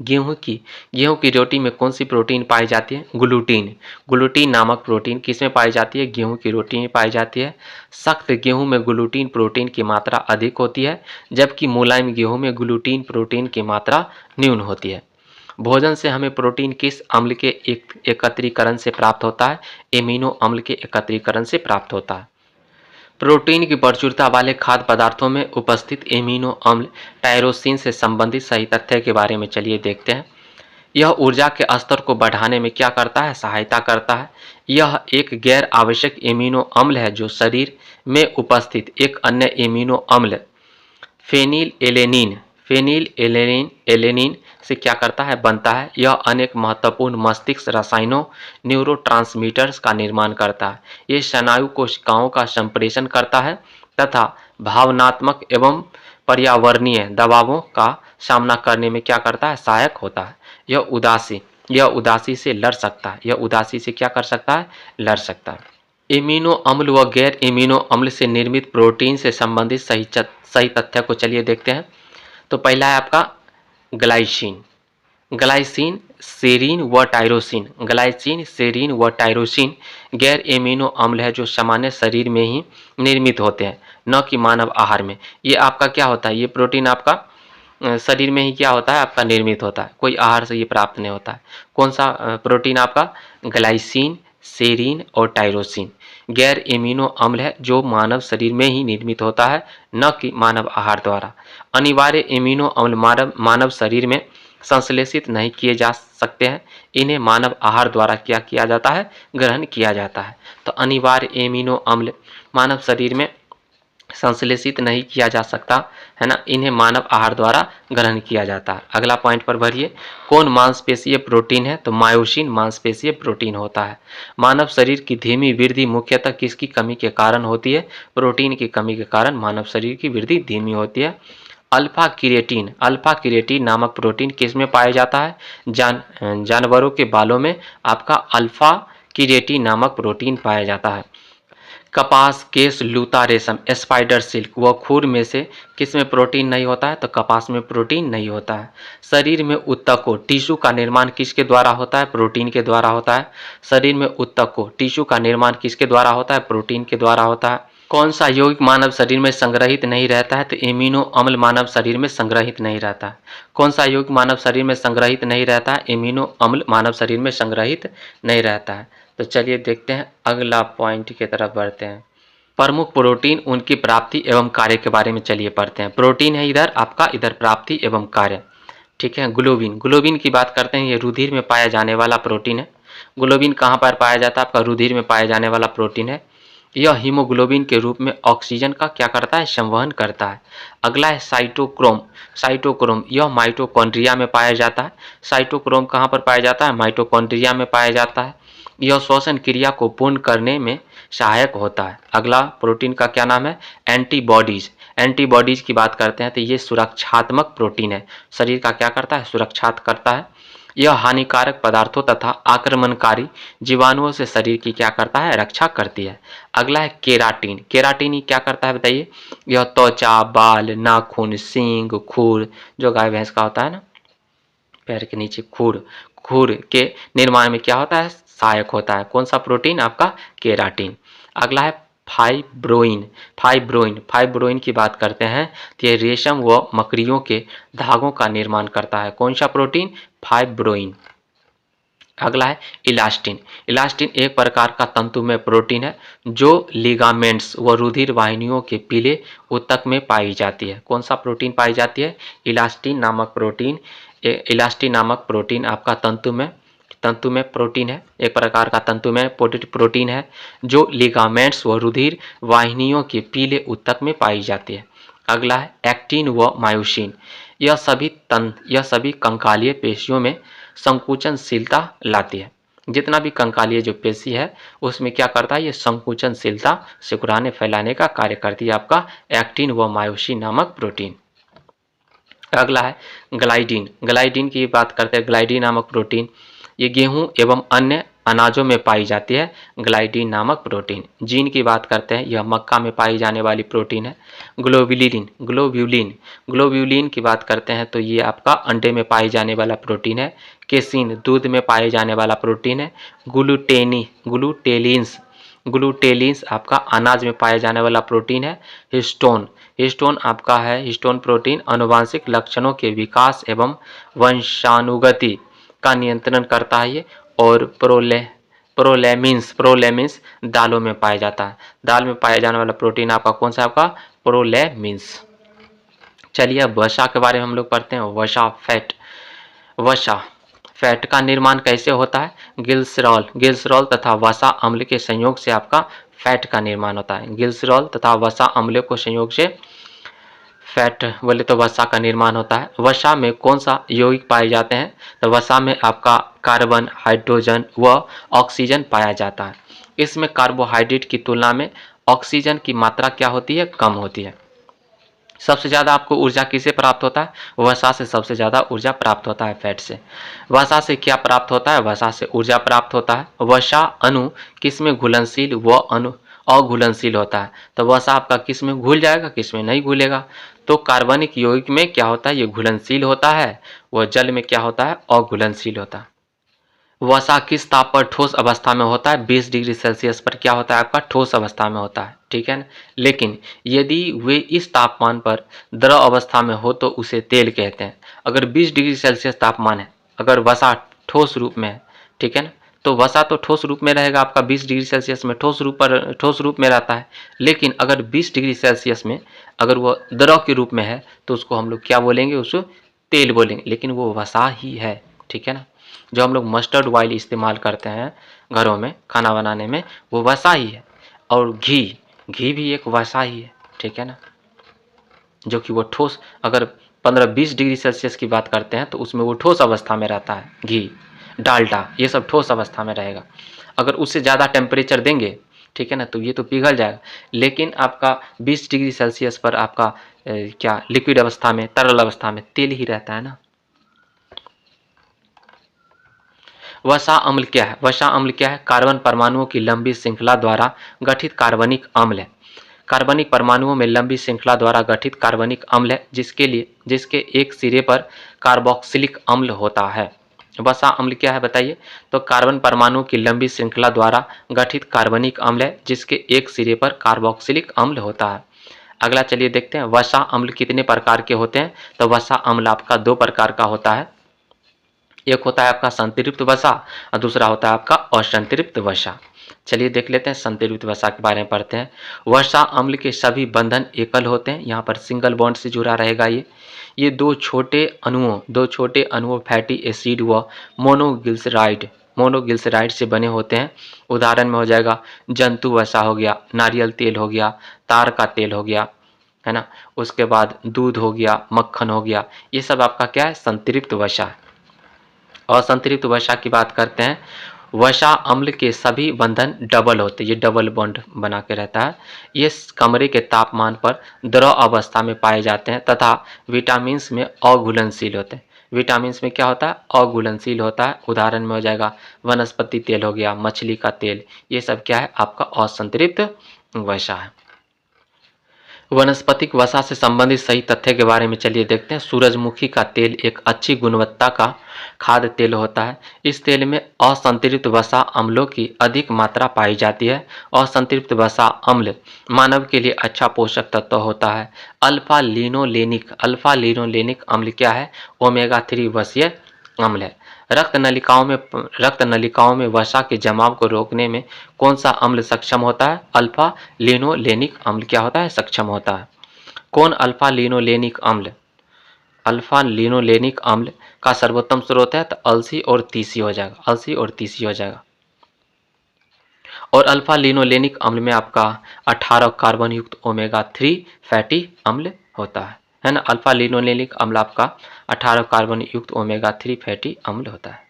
गेहूं की रोटी में कौन सी प्रोटीन पाई जाती है? ग्लूटीन नामक प्रोटीन किसमें पाई जाती है? गेहूं की रोटी में पाई जाती है। सख्त गेहूं में ग्लूटीन प्रोटीन की मात्रा अधिक होती है, जबकि मुलायम गेहूं में ग्लूटीन प्रोटीन की मात्रा न्यून होती है। भोजन से हमें प्रोटीन किस अम्ल के एकत्रीकरण से प्राप्त होता है? एमिनो अम्ल के एकत्रीकरण से प्राप्त होता है। प्रोटीन की प्रचुरता वाले खाद्य पदार्थों में उपस्थित एमिनो अम्ल टायरोसिन से संबंधित सही तथ्य के बारे में चलिए देखते हैं। यह ऊर्जा के स्तर को बढ़ाने में क्या करता है? सहायता करता है। यह एक गैर आवश्यक एमिनो अम्ल है जो शरीर में उपस्थित एक अन्य एमिनो अम्ल फेनिल एलेनिन से क्या करता है? बनता है। यह अनेक महत्वपूर्ण मस्तिष्क रसायनों न्यूरोट्रांसमीटर्स का निर्माण करता है। ये स्नायु कोशिकाओं का संप्रेषण करता है तथा भावनात्मक एवं पर्यावरणीय दबावों का सामना करने में क्या करता है? सहायक होता है। यह उदासी से लड़ सकता है। यह उदासी से क्या कर सकता है? लड़ सकता है। एमिनो अम्ल व गैर एमिनो अम्ल से निर्मित प्रोटीन से संबंधित सही तथ्य को चलिए देखते हैं। तो पहला है आपका ग्लाइसिन, ग्लाइसिन, सेरीन व टायरोसिन गैर एमिनो अम्ल है जो सामान्य शरीर में ही निर्मित होते हैं, न कि मानव आहार में। ये आपका क्या होता है? ये प्रोटीन आपका शरीर में ही क्या होता है? आपका निर्मित होता है, कोई आहार से ये प्राप्त नहीं होता है। कौन सा प्रोटीन? आपका ग्लाइसिन, सेरीन और टायरोसिन गैर एमिनो अम्ल है जो मानव शरीर में ही निर्मित होता है, न कि मानव आहार द्वारा। अनिवार्य एमिनो अम्ल मानव शरीर में संश्लेषित नहीं किए जा सकते हैं। इन्हें मानव आहार द्वारा क्या किया जाता है? ग्रहण किया जाता है। तो अनिवार्य एमिनो अम्ल मानव शरीर में संश्लेषित नहीं किया जा सकता है ना, इन्हें मानव आहार द्वारा ग्रहण किया जाता है। अगला पॉइंट पर बढ़िए। कौन मांसपेशीय प्रोटीन है? तो मायोसिन मांसपेशीय प्रोटीन होता है। मानव शरीर की धीमी वृद्धि मुख्यतः किसकी कमी के कारण होती है? प्रोटीन की कमी के कारण मानव शरीर की वृद्धि धीमी होती है। अल्फा क्रिएटिन नामक प्रोटीन किसमें पाया जाता है? जानवरों के बालों में आपका अल्फा क्रिएटिन नामक प्रोटीन पाया जाता है। कपास, केश, लूता, रेशम, स्पाइडर सिल्क व खुर में से किसमें प्रोटीन नहीं होता है? तो कपास में प्रोटीन नहीं होता है। शरीर में ऊतकों टिश्यू का निर्माण किसके द्वारा होता है? प्रोटीन के द्वारा होता है। शरीर में ऊतकों टिश्यू का निर्माण किसके द्वारा होता है? प्रोटीन के द्वारा होता है। कौन सा यौगिक मानव शरीर में संग्रहित नहीं रहता है? तो एमिनो अम्ल मानव शरीर में संग्रहित नहीं रहता है। कौन सा यौगिक मानव शरीर में संग्रहित नहीं रहता है? एमिनो अम्ल मानव शरीर में संग्रहित नहीं रहता है। तो चलिए देखते हैं, अगला पॉइंट की तरफ बढ़ते हैं। प्रमुख प्रोटीन, उनकी प्राप्ति एवं कार्य के बारे में चलिए पढ़ते हैं। प्रोटीन है इधर आपका, इधर प्राप्ति एवं कार्य, ठीक है। ग्लोबिन, ग्लोबिन की बात करते हैं, ये रुधिर में पाया जाने वाला प्रोटीन है। ग्लोबिन कहाँ पर पाया जाता है? आपका रुधिर में पाया जाने वाला प्रोटीन है। यह हीमोग्लोबिन के रूप में ऑक्सीजन का क्या करता है? संवहन करता है। अगला है साइटोक्रोम। साइटोक्रोम यह माइटोकॉन्ड्रिया में पाया जाता है। साइटोक्रोम कहाँ पर पाया जाता है? माइटोकॉन्ड्रिया में पाया जाता है। यह श्वसन क्रिया को पूर्ण करने में सहायक होता है। अगला प्रोटीन का क्या नाम है? एंटीबॉडीज। एंटीबॉडीज की बात करते हैं तो ये सुरक्षात्मक प्रोटीन है। शरीर का क्या करता है? सुरक्षात करता है। यह हानिकारक पदार्थों तथा आक्रमणकारी जीवाणुओं से शरीर की क्या करता है? रक्षा करती है। अगला है केराटिन। केराटिन ही क्या करता है बताइए? यह त्वचा, बाल, नाखून, सींग, खुर, जो गाय भैंस का होता है ना, पैर के नीचे खुर, खुर के निर्माण में क्या होता है? सहायक होता है। कौन सा प्रोटीन? आपका केराटिन। अगला है फाइब्रोइन। फाइब्रोइन, फाइब्रोइन की बात करते हैं तो ये रेशम व मकड़ियों के धागों का निर्माण करता है। कौन सा प्रोटीन? फाइब्रोइन। अगला है इलास्टिन। इलास्टिन एक प्रकार का तंतुमय प्रोटीन है जो लिगामेंट्स व रुधिर वाहिनियों के पीले ऊतक में पाई जाती है। कौन सा प्रोटीन पाई जाती है? इलास्टिन नामक प्रोटीन। इलास्टिन नामक प्रोटीन आपका तंतुमय प्रोटीन है, एक प्रकार का तंतुमय प्रोटीन है जो लिगामेंट्स व रुधिर वाहिनियों के पीले ऊतक में पाई जाती है। अगला है एक्टिन व मायोसिन। यह सभी कंकालीय पेशियों में संकुचनशीलता लाती है। जितना भी कंकालीय जो पेशी है उसमें क्या करता है? ये संकुचनशीलता सिकुड़ाने फैलाने का कार्य करती है, आपका एक्टिन व मायोसिन नामक प्रोटीन। अगला है ग्लाइडिन। ग्लाइडिन की बात करते हैं। ग्लाइडिन नामक प्रोटीन ये गेहूं एवं अन्य अनाजों में पाई जाती है। ग्लाइडिन नामक प्रोटीन। जीन की बात करते हैं, यह मक्का में पाई जाने वाली प्रोटीन है। ग्लोब्यूलिन, ग्लोब्यूलिन, ग्लोब्यूलिन की बात करते हैं तो ये आपका अंडे में पाई जाने वाला प्रोटीन है। केसिन दूध में पाए जाने वाला प्रोटीन है। ग्लूटेलिन्स, ग्लूटेलिन्स आपका अनाज में पाए जाने वाला प्रोटीन है। हिस्टोन, हिस्टोन आपका है, हिस्टोन प्रोटीन आनुवांशिक लक्षणों के विकास एवं वंशानुगति का नियंत्रण करता है ये। और प्रोलेमिन्स, प्रोलेमिन्स दालों में पाया जाता है। दाल में पाया जाने वाला प्रोटीन आपका कौन सा? आपका प्रोलेमिन्स। चलिए अब वसा के बारे में हम लोग पढ़ते हैं। वसा फैट। वसा फैट का निर्माण कैसे होता है? ग्लिसरॉल, ग्लिसरॉल तथा वसा अम्ल के संयोग से आपका फैट का निर्माण होता है। ग्लिसरॉल तथा वसा अम्ल को संयोग से फैट बोले तो वसा का निर्माण होता है। वसा में कौन सा यौगिक पाए जाते हैं? तो वसा में आपका कार्बन, हाइड्रोजन व ऑक्सीजन पाया जाता है। इसमें कार्बोहाइड्रेट की तुलना में ऑक्सीजन की मात्रा क्या होती है? कम होती है। सबसे ज़्यादा आपको ऊर्जा किसे प्राप्त होता है? वसा से सबसे ज़्यादा ऊर्जा प्राप्त होता है फैट से। वसा से क्या प्राप्त होता है? वसा से ऊर्जा प्राप्त होता है। वसा अणु किस में घुलनशील व अणु अघुलनशील होता है? तो वसा आपका किस में घुल जाएगा, किस में नहीं घुलेगा? तो कार्बनिक यौगिक में क्या होता है? ये घुलनशील होता है। वह जल में क्या होता है? अघुलनशील होता है। वसा किस ताप पर ठोस अवस्था में होता है? 20 डिग्री सेल्सियस पर क्या होता है? आपका ठोस अवस्था में होता है, ठीक है ना। लेकिन यदि वे इस तापमान पर द्रव अवस्था में हो तो उसे तेल कहते हैं। अगर 20 डिग्री सेल्सियस तापमान है, अगर वसा ठोस रूप में है, ठीक है ना, तो वसा तो ठोस रूप में रहेगा आपका। 20 डिग्री सेल्सियस में ठोस रूप में रहता है। लेकिन अगर 20 डिग्री सेल्सियस में अगर वह द्रव के रूप में है तो उसको हम लोग क्या बोलेंगे? उसको तेल बोलेंगे, लेकिन वो वसा ही है, ठीक है ना। जो हम लोग मस्टर्ड ऑयल इस्तेमाल करते हैं घरों में खाना बनाने में, वो वसा ही है। और घी, घी भी एक वसा ही है, ठीक है ना, जो कि वो ठोस, अगर 15-20 डिग्री सेल्सियस की बात करते हैं तो उसमें वो ठोस अवस्था में रहता है। घी, डालडा, ये सब ठोस अवस्था में रहेगा। अगर उससे ज़्यादा टेम्परेचर देंगे, ठीक है ना, तो ये तो पिघल जाएगा। लेकिन आपका 20 डिग्री सेल्सियस पर आपका क्या लिक्विड अवस्था में, तरल अवस्था में तेल ही रहता है ना। वसा अम्ल क्या है? वसा अम्ल क्या है? कार्बन परमाणुओं की लंबी श्रृंखला द्वारा गठित कार्बनिक अम्ल है। कार्बनिक परमाणुओं में लंबी श्रृंखला द्वारा गठित कार्बनिक अम्ल है जिसके एक सिरे पर कार्बोक्सिलिक अम्ल होता है। वसा अम्ल क्या है बताइए? तो कार्बन परमाणु की लंबी श्रृंखला द्वारा गठित कार्बनिक अम्ल है जिसके एक सिरे पर कार्बोक्सिलिक अम्ल होता है। अगला चलिए देखते हैं वसा अम्ल कितने प्रकार के होते हैं। तो वसा अम्ल आपका दो प्रकार का होता है, एक होता है आपका संतृप्त वसा और दूसरा होता है आपका असंतृप्त वसा। चलिए देख लेते हैं संतृप्त वसा के बारे में पढ़ते हैं। वसा अम्ल के सभी बंधन एकल होते हैं, यहाँ पर सिंगल बॉन्ड से जुड़ा रहेगा। ये दो छोटे अणुओं फैटी एसिड व मोनोग्लिसराइड से बने होते हैं। उदाहरण में हो जाएगा जंतु वसा हो गया, नारियल तेल हो गया, तार का तेल हो गया, है ना। उसके बाद दूध हो गया, मक्खन हो गया, ये सब आपका क्या है? संतृप्त वसा है। असंतृप्त वसा की बात करते हैं। वसा अम्ल के सभी बंधन डबल होते हैं, ये डबल बॉन्ड बना के रहता है। ये कमरे के तापमान पर द्रव अवस्था में पाए जाते हैं तथा विटामिन में अघुलनशील होते हैं। विटामिन में क्या होता है? अघुलनशील होता है। उदाहरण में हो जाएगा वनस्पति तेल हो गया, मछली का तेल, ये सब क्या है? आपका असंतृप्त वसा है। वनस्पतिक वसा से संबंधित सही तथ्य के बारे में चलिए देखते हैं। सूरजमुखी का तेल एक अच्छी गुणवत्ता का खाद्य तेल होता है। इस तेल में असंतृप्त वसा अम्लों की अधिक मात्रा पाई जाती है। असंतृप्त वसा अम्ल मानव के लिए अच्छा पोषक तत्व होता है। अल्फा लिनोलेनिक अम्ल क्या है? ओमेगा 3 वसीय अम्ल है। रक्त नलिकाओं में वसा के जमाव को रोकने में कौन सा अम्ल सक्षम होता है? अल्फा लिनोलेनिक अम्ल क्या होता है? सक्षम होता है। कौन अल्फा लिनोलेनिक अम्ल का सर्वोत्तम स्रोत है? तो अलसी और तीसी हो जाएगा। और अल्फा लिनोलेनिक अम्ल में आपका 18 कार्बन युक्त ओमेगा 3 फैटी अम्ल होता है ना। अल्फा लिनोलेनिक अम्ल आपका 18 कार्बन युक्त ओमेगा 3 फैटी अम्ल होता है।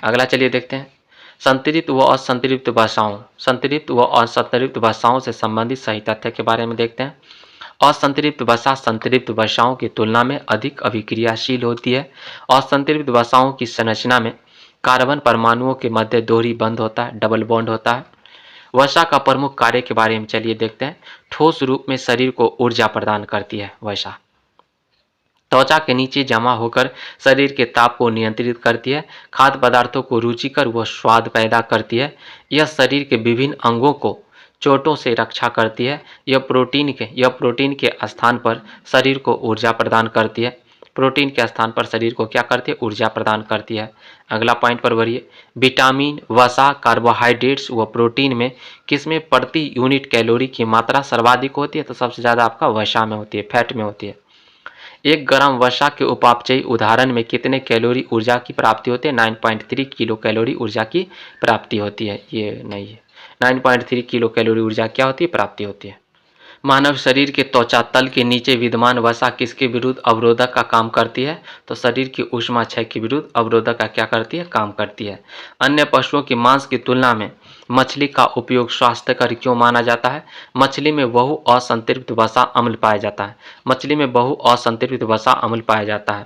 अगला चलिए देखते हैं संतृप्त व असंतृप्त वसाओं से संबंधित सही तथ्य के बारे में देखते हैं। असंतृप्त वसा संतृप्त वसाओं की तुलना में अधिक अभिक्रियाशील होती है। असंतृप्त वसाओं की संरचना में कार्बन परमाणुओं के मध्य दोहरी बंध होता है, डबल बॉन्ड होता है। वसा का प्रमुख कार्य के बारे में चलिए देखते हैं। ठोस रूप में शरीर को ऊर्जा प्रदान करती है वसा। त्वचा के नीचे जमा होकर शरीर के ताप को नियंत्रित करती है। खाद्य पदार्थों को रुचिकर व स्वाद पैदा करती है। यह शरीर के विभिन्न अंगों को चोटों से रक्षा करती है। यह प्रोटीन के स्थान पर शरीर को ऊर्जा प्रदान करती है। प्रोटीन के स्थान पर शरीर को क्या करती है? ऊर्जा प्रदान करती है। अगला पॉइंट पर बढ़िए। विटामिन, वसा, कार्बोहाइड्रेट्स व प्रोटीन में किसमें प्रति यूनिट कैलोरी की मात्रा सर्वाधिक होती है? तो सबसे ज़्यादा आपका वसा में होती है, फैट में होती है। 1 ग्राम वसा के उपापचयी उदाहरण में कितने कैलोरी ऊर्जा की प्राप्ति होती है? 9.3 किलो कैलोरी ऊर्जा की प्राप्ति होती है। ये नहीं है, 9.3 किलो कैलोरी ऊर्जा क्या होती है? प्राप्ति होती है। मानव शरीर के त्वचा तल के नीचे विद्यमान वसा किसके विरुद्ध अवरोधक का काम करती है? तो शरीर की ऊष्मा क्षय के विरुद्ध अवरोधक का क्या करती है? काम करती है। अन्य पशुओं की मांस की तुलना में मछली का उपयोग स्वास्थ्यकर क्यों माना जाता है? मछली में बहु असंतृप्त वसा अम्ल पाया जाता है।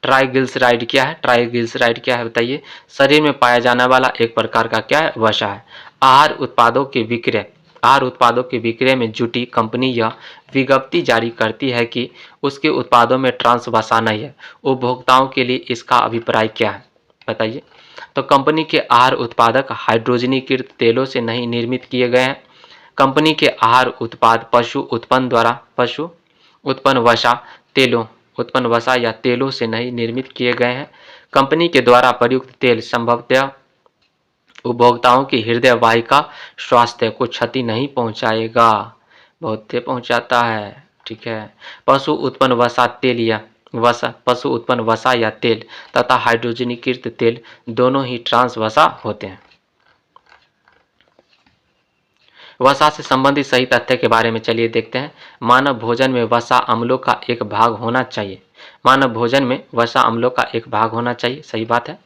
ट्राइग्लिसराइड क्या है? बताइए। शरीर में पाया जाने वाला एक प्रकार का क्या है? वसा है। आहार उत्पादों के विक्रय में जुटी कंपनी यह विज्ञप्ति जारी करती है कि उसके उत्पादों में ट्रांस वसा नहीं है। उपभोक्ताओं के लिए इसका अभिप्राय क्या है? बताइए। तो कंपनी के आहार उत्पादक हाइड्रोजनीकृत तेलों से नहीं निर्मित किए गए हैं। कंपनी के आहार उत्पाद पशु उत्पन्न वसा या तेलों से नहीं निर्मित किए गए हैं। कंपनी के द्वारा प्रयुक्त तेल संभवतः उपभोक्ताओं की हृदय वाहिका स्वास्थ्य को क्षति नहीं पहुंचाएगा, बहुत पहुंचाता है। ठीक है। पशु उत्पन्न वसा या तेल तथा हाइड्रोजनीकृत तेल दोनों ही ट्रांस वसा होते हैं। वसा से संबंधित सही तथ्य के बारे में चलिए देखते हैं। मानव भोजन में वसा अम्लों का एक भाग होना चाहिए। सही बात है।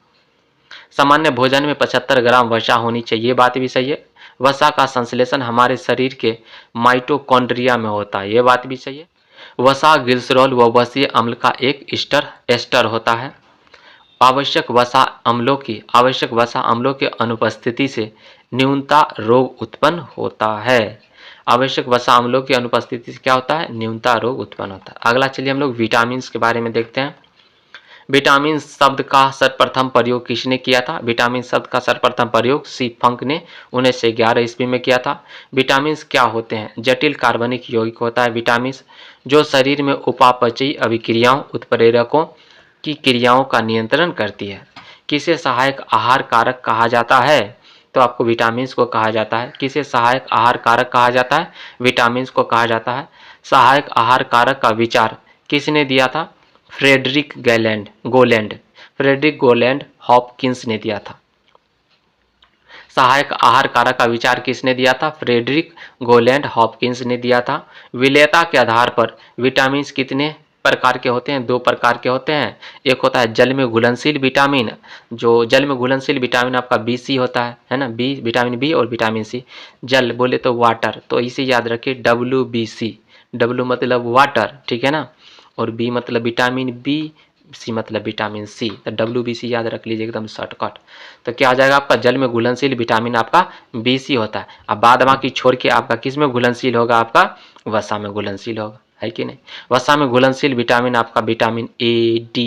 सामान्य भोजन में 75 ग्राम वसा होनी चाहिए, ये बात भी सही है। वसा का संश्लेषण हमारे शरीर के माइटोकॉन्ड्रिया में होता है, ये बात भी सही है। वसा ग्लिसरॉल व वसीय अम्ल का एक एस्टर होता है। आवश्यक वसा अम्लों की अनुपस्थिति से न्यूनता रोग उत्पन्न होता है। आवश्यक वसा अम्लों की अनुपस्थिति से क्या होता है? न्यूनता रोग उत्पन्न होता है। अगला चलिए हम लोग विटामिन के बारे में देखते हैं। विटामिन शब्द का सर्वप्रथम प्रयोग किसने किया था? विटामिन शब्द का सर्वप्रथम प्रयोग सी फंक ने 1911 ईस्वी में किया था। विटामिन क्या होते हैं? जटिल कार्बनिक यौगिक होता है विटामिन, जो शरीर में उपापचयी अभिक्रियाओं उत्प्रेरकों की क्रियाओं का नियंत्रण करती है। किसे सहायक आहार कारक कहा जाता है? तो आपको विटामिन को कहा जाता है। किसे सहायक आहार कारक कहा जाता है? विटामिन को कहा जाता है। सहायक आहार कारक का विचार किसने दिया था? फ्रेडरिक गोलैंड हॉपकिंस ने दिया था। सहायक आहार कारक का विचार किसने दिया था? फ्रेडरिक गोलैंड हॉपकिंस ने दिया था। विलेयता के आधार पर विटामिन कितने प्रकार के होते हैं? 2 प्रकार के होते हैं। एक होता है जल में घुलनशील विटामिन, जो जल में घुलनशील विटामिन आपका बी होता है ना, बी, विटामिन बी और विटामिन सी। जल बोले तो वाटर, तो इसे याद रखिए WBC। डब्ल्यू मतलब वाटर, ठीक है ना, और बी मतलब विटामिन बी, सी मतलब विटामिन सी। तो WBC याद रख लीजिए एकदम शॉर्टकट। तो क्या आ जाएगा आपका? जल में घुलनशील विटामिन आपका BC होता है। अब बाद बाकी छोड़ के आपका किस में घुलनशील होगा? आपका वसा में घुलनशील होगा, है कि नहीं। वसा में घुलनशील विटामिन आपका विटामिन A, D,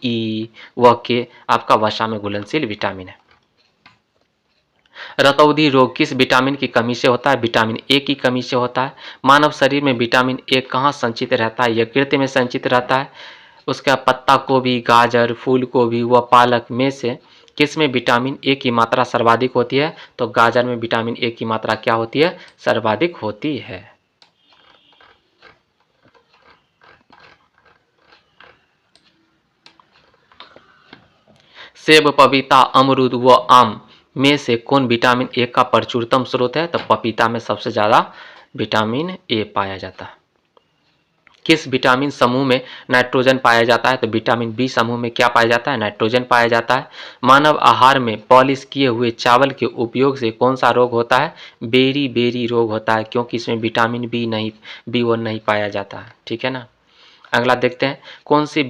E व के आपका वसा में घुलनशील विटामिन है। रतौंधी रोग किस विटामिन की कमी से होता है? विटामिन ए की कमी से होता है। मानव शरीर में विटामिन ए कहाँ संचित रहता है? यकृत में संचित रहता है। उसका पत्ता गोभी, गाजर, फूल गोभी व पालक में से किस में विटामिन ए की मात्रा सर्वाधिक होती है? तो गाजर में विटामिन ए की मात्रा क्या होती है? सर्वाधिक होती है। सेब, पपीता, अमरूद व आम में से कौन विटामिन ए का प्रचुरतम स्रोत है? तो पपीता में सबसे ज्यादा विटामिन ए पाया जाता है। किस विटामिन समूह में नाइट्रोजन पाया जाता है? तो विटामिन बी समूह में क्या पाया जाता है? नाइट्रोजन पाया जाता है। मानव आहार में पॉलिश किए हुए चावल के उपयोग से कौन सा रोग होता है? बेरी रोग होता है, क्योंकि इसमें विटामिन बी1 नहीं पाया जाता है, ठीक है ना। अगला देखते हैं, कौन सी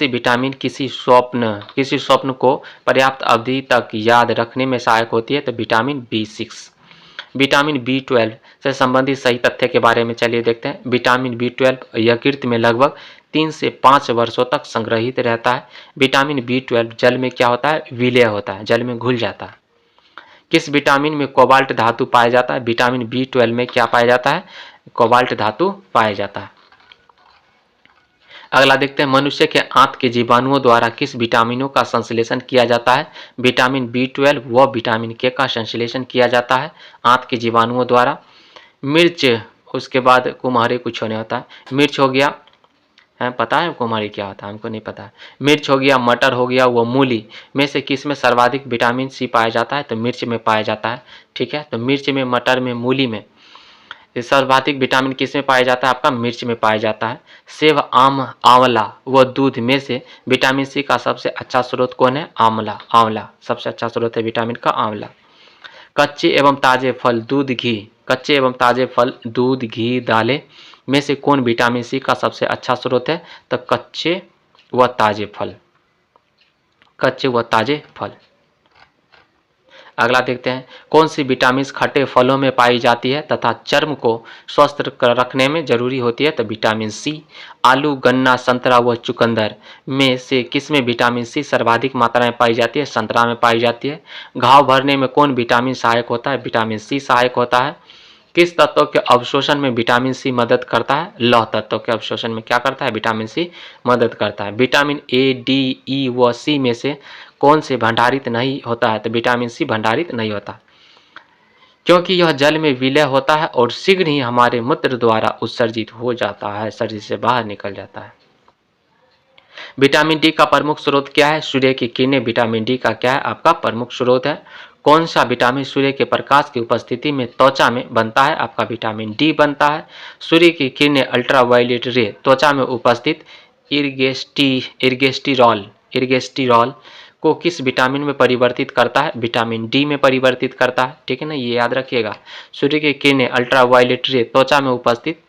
विटामिन किसी स्वप्न को पर्याप्त अवधि तक याद रखने में सहायक होती है? तो विटामिन B6। विटामिन B12 से संबंधित सही तथ्य के बारे में चलिए देखते हैं। विटामिन B12 यकृत में लगभग 3 से 5 वर्षों तक संग्रहित रहता है। विटामिन B12 जल में क्या होता है? विलेय होता है, जल में घुल जाता है। किस विटामिन में कोबाल्ट धातु पाया जाता है? विटामिन B12 में क्या पाया जाता है? कोबाल्ट धातु पाया जाता है। अगला देखते हैं, मनुष्य के आंत के जीवाणुओं द्वारा किस विटामिनों का संश्लेषण किया जाता है? विटामिन B12 व विटामिन के का संश्लेषण किया जाता है आंत के जीवाणुओं द्वारा। मिर्च, उसके बाद कुम्हारी कुछ नहीं होता है। मिर्च हो गया, है पता है कुम्हारी क्या होता है? हमको नहीं पता है। मिर्च हो गया, मटर हो गया, वो मूली में से किस में सर्वाधिक विटामिन सी पाया जाता है? तो मिर्च में पाया जाता है, ठीक है। तो मिर्च में, मटर में, मूली में सर्वाधिक विटामिन किस में पाया जाता है? आपका मिर्च में पाया जाता है। सेब, आम, आंवला व दूध में से विटामिन सी का सबसे अच्छा स्रोत कौन है? आंवला सबसे अच्छा स्रोत है विटामिन का, आंवला। कच्चे एवं ताजे फल, दूध, घी, दालें में से कौन विटामिन सी का सबसे अच्छा स्रोत है? तो कच्चे व ताजे फल। अगला देखते हैं, कौन सी विटामिन खट्टे फलों में पाई जाती है तथा चर्म को स्वस्थ रखने में जरूरी होती है? तो विटामिन सी। आलू, गन्ना, संतरा व चुकंदर में से किस में विटामिन सी सर्वाधिक मात्रा में पाई जाती है? संतरा में पाई जाती है। घाव भरने में कौन विटामिन सहायक होता है? विटामिन सी सहायक होता है। किस तत्व के अवशोषण में विटामिन सी मदद करता है? लौह तत्व के अवशोषण में क्या करता है? विटामिन सी मदद करता है। विटामिन ए, डी, ई व सी में से कौन से भंडारित नहीं होता है? तो विटामिन सी भंडारित नहीं होता, क्योंकि यह जल में विलय होता है और शीघ्र ही हमारे मूत्र द्वारा उत्सर्जित हो जाता है, शरीर से बाहर निकल जाता है। विटामिन डी का प्रमुख स्रोत क्या है? सूर्य की किरणें विटामिन डी का क्या है? आपका प्रमुख स्रोत है। कौन सा विटामिन सूर्य के प्रकाश की उपस्थिति में त्वचा में बनता है? आपका विटामिन डी बनता है। सूर्य की किरणें अल्ट्रावायलेट रे त्वचा में उपस्थित इर्गेस्टिरॉल को किस विटामिन में परिवर्तित करता है? विटामिन डी में परिवर्तित करता है, ठीक है ना, ये याद रखिएगा। सूर्य की किरणें अल्ट्रावायलेट रे त्वचा में उपस्थित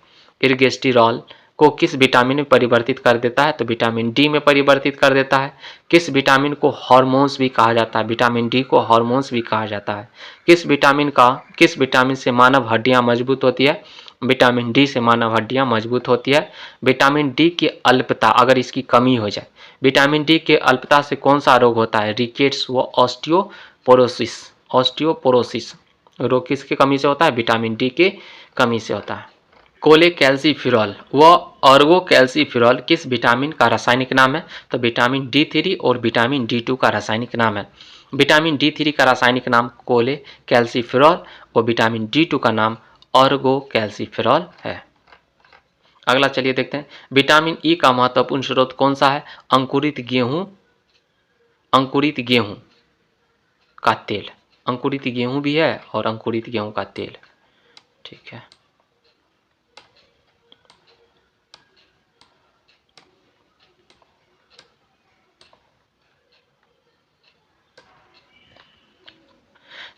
इर्गेस्टिरॉल को किस विटामिन में परिवर्तित कर देता है? तो विटामिन डी में परिवर्तित कर देता है। किस विटामिन को हार्मोन्स भी कहा जाता है? विटामिन डी को हार्मोन्स भी कहा जाता है। किस विटामिन से मानव हड्डियां मजबूत होती है? विटामिन डी से मानव हड्डियां मजबूत होती है। विटामिन डी की अल्पता, अगर इसकी कमी हो जाए, विटामिन डी के अल्पता से कौन सा रोग होता है? रिकेट्स व ऑस्टियोपोरोसिस। ऑस्टियोपोरोसिस रोग किसकी कमी से होता है? विटामिन डी की कमी से होता है। कोलेकैल्सिफेरॉल व ऑर्गोकैल्सिफेरॉल किस विटामिन का रासायनिक नाम है? तो विटामिन डी3 और विटामिन डी2 का रासायनिक नाम है। विटामिन डी3 का रासायनिक नाम कोलेकैल्सिफेरॉल और विटामिन डी2 का नाम ऑर्गोकैल्सिफेरॉल है। अगला चलिए देखते हैं, विटामिन ई का महत्वपूर्ण स्रोत कौन सा है? अंकुरित गेहूं का तेल। अंकुरित गेहूं भी है और अंकुरित गेहूं का तेल। ठीक है,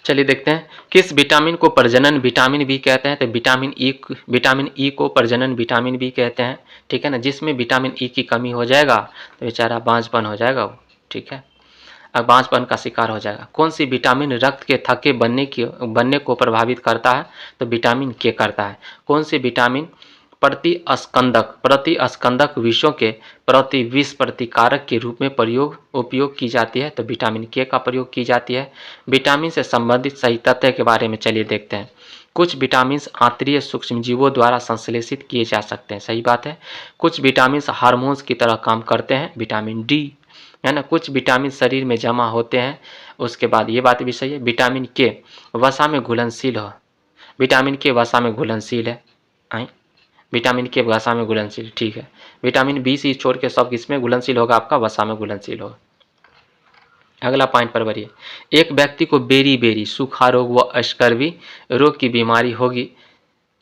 चलिए देखते हैं, किस विटामिन को प्रजनन विटामिन भी कहते हैं? तो विटामिन ई को प्रजनन विटामिन भी कहते हैं। ठीक है ना, जिसमें विटामिन ई की कमी हो जाएगा तो बेचारा बांझपन हो जाएगा वो। ठीक है, अब बांझपन का शिकार हो जाएगा। कौन सी विटामिन रक्त के थक्के बनने को प्रभावित करता है? तो विटामिन के करता है। कौन सी विटामिन प्रतिस्कंदक विषों के प्रतिविष प्रतिकारक के रूप में उपयोग की जाती है? तो विटामिन के का प्रयोग की जाती है। विटामिन से संबंधित सही तथ्य के बारे में चलिए देखते हैं। कुछ विटामिन आंतरिक सूक्ष्मजीवों द्वारा संश्लेषित किए जा सकते हैं, सही बात है। कुछ विटामिन हार्मोन्स की तरह काम करते हैं, विटामिन डी, है ना। कुछ विटामिन शरीर में जमा होते हैं। उसके बाद ये बात भी सही है, विटामिन के वसा में घुलनशील हो। विटामिन के वसा में घुलनशील है। विटामिन के वसा में घुलनशील, ठीक है। विटामिन बी सी छोड़ के सब किसमें घुलनशील होगा? आपका वसा में घुलनशील होगा। अगला पॉइंट पर बढ़िए, एक व्यक्ति को बेरी सूखा रोग व स्कर्वी रोग की बीमारी होगी,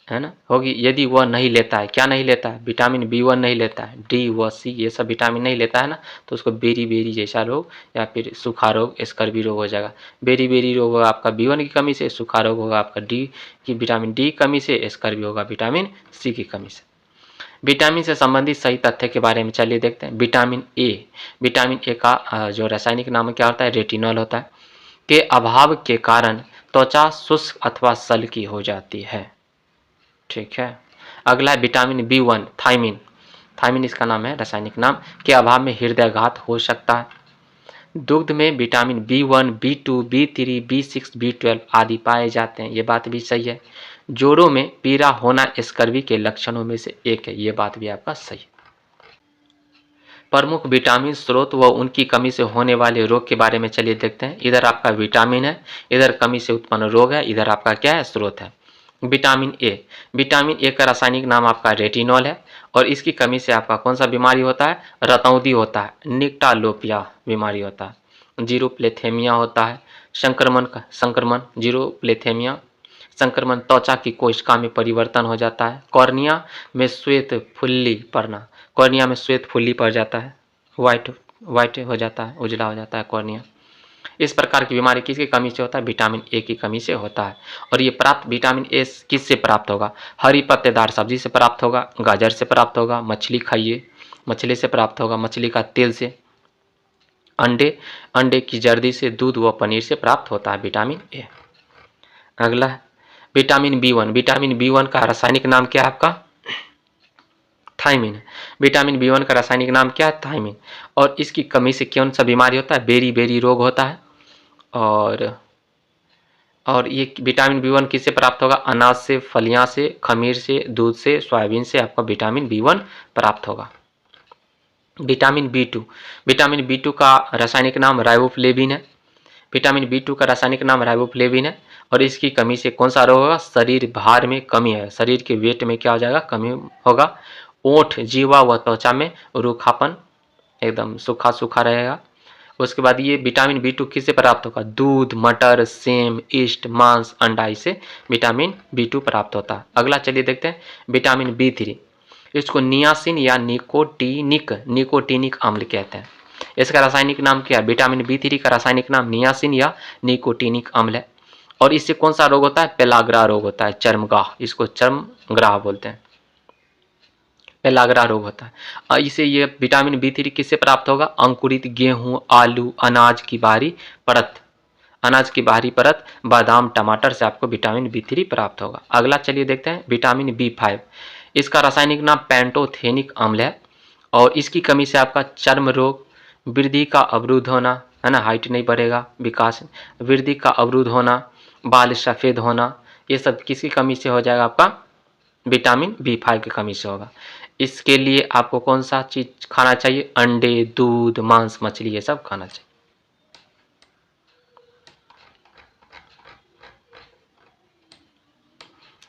है ना, होगी, यदि वह नहीं लेता है, क्या नहीं लेता है? विटामिन B1 नहीं लेता है, डी व सी ये सब विटामिन नहीं लेता है ना, तो उसको बेरी जैसा रोग या फिर सूखा रोग स्कर्वी रोग हो जाएगा। बेरी रोग होगा आपका B1 की कमी से, सूखा रोग होगा आपका विटामिन डी की कमी से, स्कर्वी होगा विटामिन सी की कमी से। विटामिन से संबंधित सही तथ्य के बारे में चलिए देखते हैं। विटामिन ए का जो रासायनिक नाम क्या होता है? रेटिनॉल होता है। के अभाव के कारण त्वचा शुष्क अथवा सल्की हो जाती है। ठीक है, अगला है विटामिन B1 थायमिन इसका नाम है, रासायनिक नाम। के अभाव में हृदयाघात हो सकता है। दुग्ध में vitamin B1 B2 B3 B6 B12 आदि पाए जाते हैं, ये बात भी सही है। जोड़ों में पीड़ा होना स्कर्वी के लक्षणों में से एक है, ये बात भी आपका सही है। प्रमुख विटामिन स्रोत व उनकी कमी से होने वाले रोग के बारे में चलिए देखते हैं। इधर आपका विटामिन है, इधर कमी से उत्पन्न रोग है, इधर आपका क्या है? स्रोत है। विटामिन ए का रासायनिक नाम आपका रेटिनॉल है और इसकी कमी से आपका कौन सा बीमारी होता है? रतौंधी होता है, निक्टालोपिया बीमारी होता है, जीरोप्लेथेमिया होता है, संक्रमण जीरोप्लेथेमिया संक्रमण, त्वचा की कोशिका में परिवर्तन हो जाता है, कॉर्निया में श्वेत फुल्ली पड़ जाता है, व्हाइट हो जाता है, उजला हो जाता है कॉर्निया। इस प्रकार की बीमारी किसकी कमी से होता है? विटामिन ए की कमी से होता है। और ये विटामिन ए किससे प्राप्त होगा? हरी पत्तेदार सब्जी से प्राप्त होगा, गाजर से प्राप्त होगा, मछली खाइए, मछली से प्राप्त होगा, मछली का तेल से, अंडे की जर्दी से, दूध व पनीर से प्राप्त होता है विटामिन ए। अगला है विटामिन B1 का रासायनिक नाम क्या है आपका? थायमिन। विटामिन B1 का रासायनिक नाम क्या है? थायमिन। और इसकी कमी से कौन सा बीमारी होता है? बेरी रोग होता है। और ये विटामिन B1 किससे प्राप्त होगा? अनाज से, फलियां से, खमीर से, दूध से, सोयाबीन से आपको विटामिन B1 प्राप्त होगा। विटामिन B2 का रासायनिक नाम राइबोफ्लेविन है। विटामिन B2 का रासायनिक नाम राइबोफ्लेविन है और इसकी कमी से कौन सा रोग होगा? शरीर भार में कमी है, शरीर के वेट में क्या हो जाएगा? कमी होगा। ओठ, जीवा व त्वचा में रूखापन, एकदम सूखा रहेगा। उसके बाद ये विटामिन B2 किससे प्राप्त होगा? दूध, मटर, सेम, ईस्ट, मांस, अंडा, इसे विटामिन B2 प्राप्त होता है। अगला चलिए देखते हैं विटामिन B3। इसको नियासिन या निकोटीनिक अम्ल कहते हैं। इसका रासायनिक नाम क्या है? विटामिन B3 का रासायनिक नाम नियासिन या निकोटीनिक अम्ल है। और इससे कौन सा रोग होता है? पेलाग्रा रोग होता है, चर्मगाह, इसको चर्मग्राह बोलते हैं, पेलाग्रा रोग होता है। इसे ये विटामिन B3 किससे प्राप्त होगा? अंकुरित गेहूं, आलू, अनाज की बाहरी परत, अनाज की बाहरी परत, बादाम, टमाटर से आपको विटामिन B3 प्राप्त होगा। अगला चलिए देखते हैं विटामिन B5। इसका रासायनिक नाम पैंटोथेनिक अम्ल है और इसकी कमी से आपका चर्म रोग, वृद्धि का अवरुद्ध होना, है ना, हाइट नहीं बढ़ेगा, विकास, वृद्धि का अवरुद्ध होना, बाल सफ़ेद होना, ये सब किसकी कमी से हो जाएगा? आपका विटामिन B5 की कमी से होगा। इसके लिए आपको कौन सा चीज़ खाना चाहिए? अंडे, दूध, मांस, मछली, ये सब खाना चाहिए।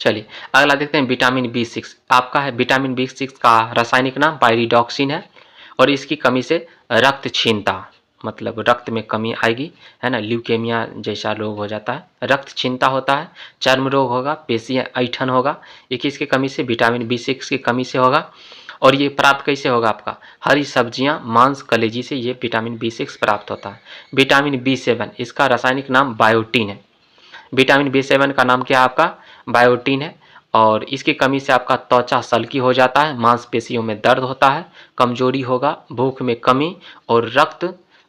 चलिए अगला देखते हैं विटामिन B6। आपका है विटामिन B6 का रासायनिक नाम पायरिडॉक्सिन है और इसकी कमी से रक्त क्षीणता, मतलब रक्त में कमी आएगी, है ना, ल्यूकेमिया जैसा रोग हो जाता है, रक्त क्षीणता होता है, चर्म रोग होगा, पेशियाँ ऐंठन होगा, ये किसकी कमी से? विटामिन B6 की कमी से होगा। और ये प्राप्त कैसे होगा? आपका हरी सब्जियां, मांस, कलेजी से ये विटामिन B6 प्राप्त होता है। विटामिन B7 इसका रासायनिक नाम बायोटीन है। विटामिन B7 का नाम क्या है? आपका बायोटीन है और इसकी कमी से आपका त्वचा सल्की हो जाता है, मांसपेशियों में दर्द होता है, कमजोरी होगा, भूख में कमी और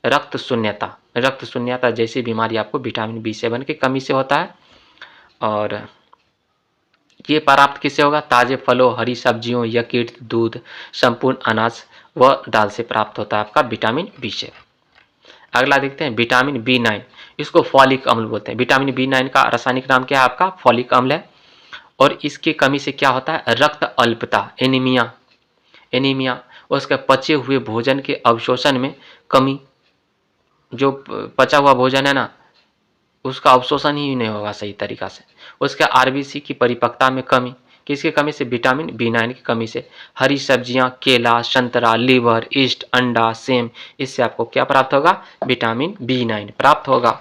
रक्त शून्यता जैसी बीमारी आपको विटामिन B7 की कमी से होता है। और ये प्राप्त किससे होगा? ताजे फलों, हरी सब्जियों, यकृत, दूध, संपूर्ण अनाज व दाल से प्राप्त होता है आपका विटामिन B7। अगला देखते हैं विटामिन B9। इसको फॉलिक अम्ल बोलते हैं। विटामिन B9 का रासायनिक नाम क्या है? आपका फॉलिक अम्ल है और इसकी कमी से क्या होता है? रक्त अल्पता, एनीमिया, उसके पचे हुए भोजन के अवशोषण में कमी, जो पचा हुआ भोजन है ना, उसका अवशोषण ही नहीं होगा सही तरीका से, उसके आरबीसी की परिपक्वता में कमी, किसकी कमी से? विटामिन B9 की कमी से। हरी सब्जियां, केला, संतरा, लीवर, ईस्ट, अंडा, सेम, इससे आपको क्या प्राप्त होगा? विटामिन B9 प्राप्त होगा।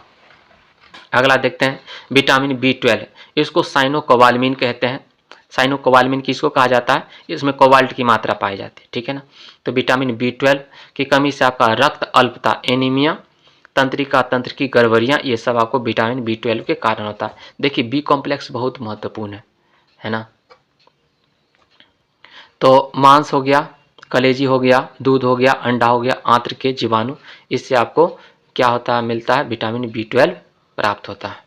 अगला देखते हैं विटामिन B12। इसको साइनोकोबालामिन कहते हैं। साइनोकोबालामिन किसको कहा जाता है? इसमें कोबाल्ट की मात्रा पाई जाती है, ठीक है ना। तो विटामिन B12 की कमी से आपका रक्त अल्पता, एनीमिया, तंत्रिका तंत्र की गड़बड़ियाँ, ये सब आपको विटामिन B12 के कारण होता है। देखिए बी कॉम्प्लेक्स बहुत महत्वपूर्ण है ना। तो मांस हो गया, कलेजी हो गया, दूध हो गया, अंडा हो गया, आंत्र के जीवाणु, इससे आपको क्या होता है? मिलता है विटामिन B12 प्राप्त होता है।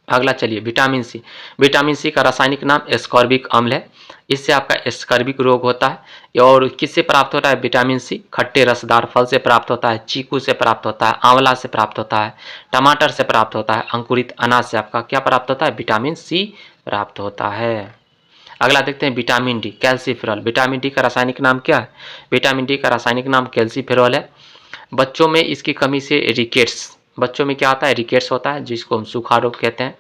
अगला चलिए विटामिन सी। विटामिन सी का रासायनिक नाम एस्कॉर्बिक अम्ल है। इससे आपका एस्कॉर्बिक रोग होता है। और किससे प्राप्त होता है विटामिन सी? खट्टे रसदार फल से प्राप्त होता है, चीकू से प्राप्त होता है, आंवला से प्राप्त होता है, टमाटर से प्राप्त होता है, अंकुरित अनाज से आपका क्या प्राप्त होता है? विटामिन सी प्राप्त होता है। अगला देखते हैं vitamin D, calciferol. Vitamin D का रासायनिक नाम क्या है? विटामिन डी का रासायनिक नाम कैल्सीफेरॉल है। बच्चों में इसकी कमी से रिकेट्स, बच्चों में क्या होता है? रिकेट्स होता है, जिसको हम सूखा रोग कहते हैं।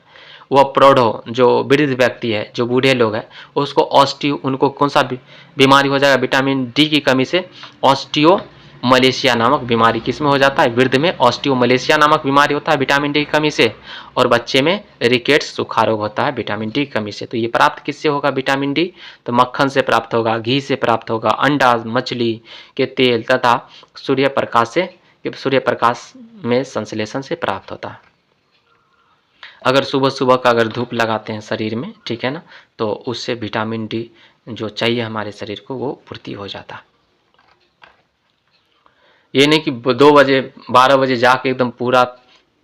वह प्रौढ़ों, जो वृद्ध व्यक्ति है, जो बूढ़े लोग हैं, उसको ऑस्टियो, उनको कौन सा बीमारी हो जाएगा? विटामिन डी की कमी से ऑस्टियो मलेशिया नामक बीमारी किसमें हो जाता है? वृद्ध में ऑस्टियो मलेशिया नामक बीमारी होता है विटामिन डी की कमी से। और बच्चे में रिकेट्स, सूखा रोग होता है विटामिन डी की कमी से। तो ये प्राप्त किससे होगा विटामिन डी? तो मक्खन से प्राप्त होगा, घी से प्राप्त होगा, अंडा, मछली के तेल तथा सूर्य प्रकाश में संश्लेषण से प्राप्त होता है। अगर सुबह सुबह का अगर धूप लगाते हैं शरीर में, ठीक है ना, तो उससे विटामिन डी जो चाहिए हमारे शरीर को वो पूर्ति हो जाता है। ये नहीं कि 2 बजे 12 बजे जाके एकदम पूरा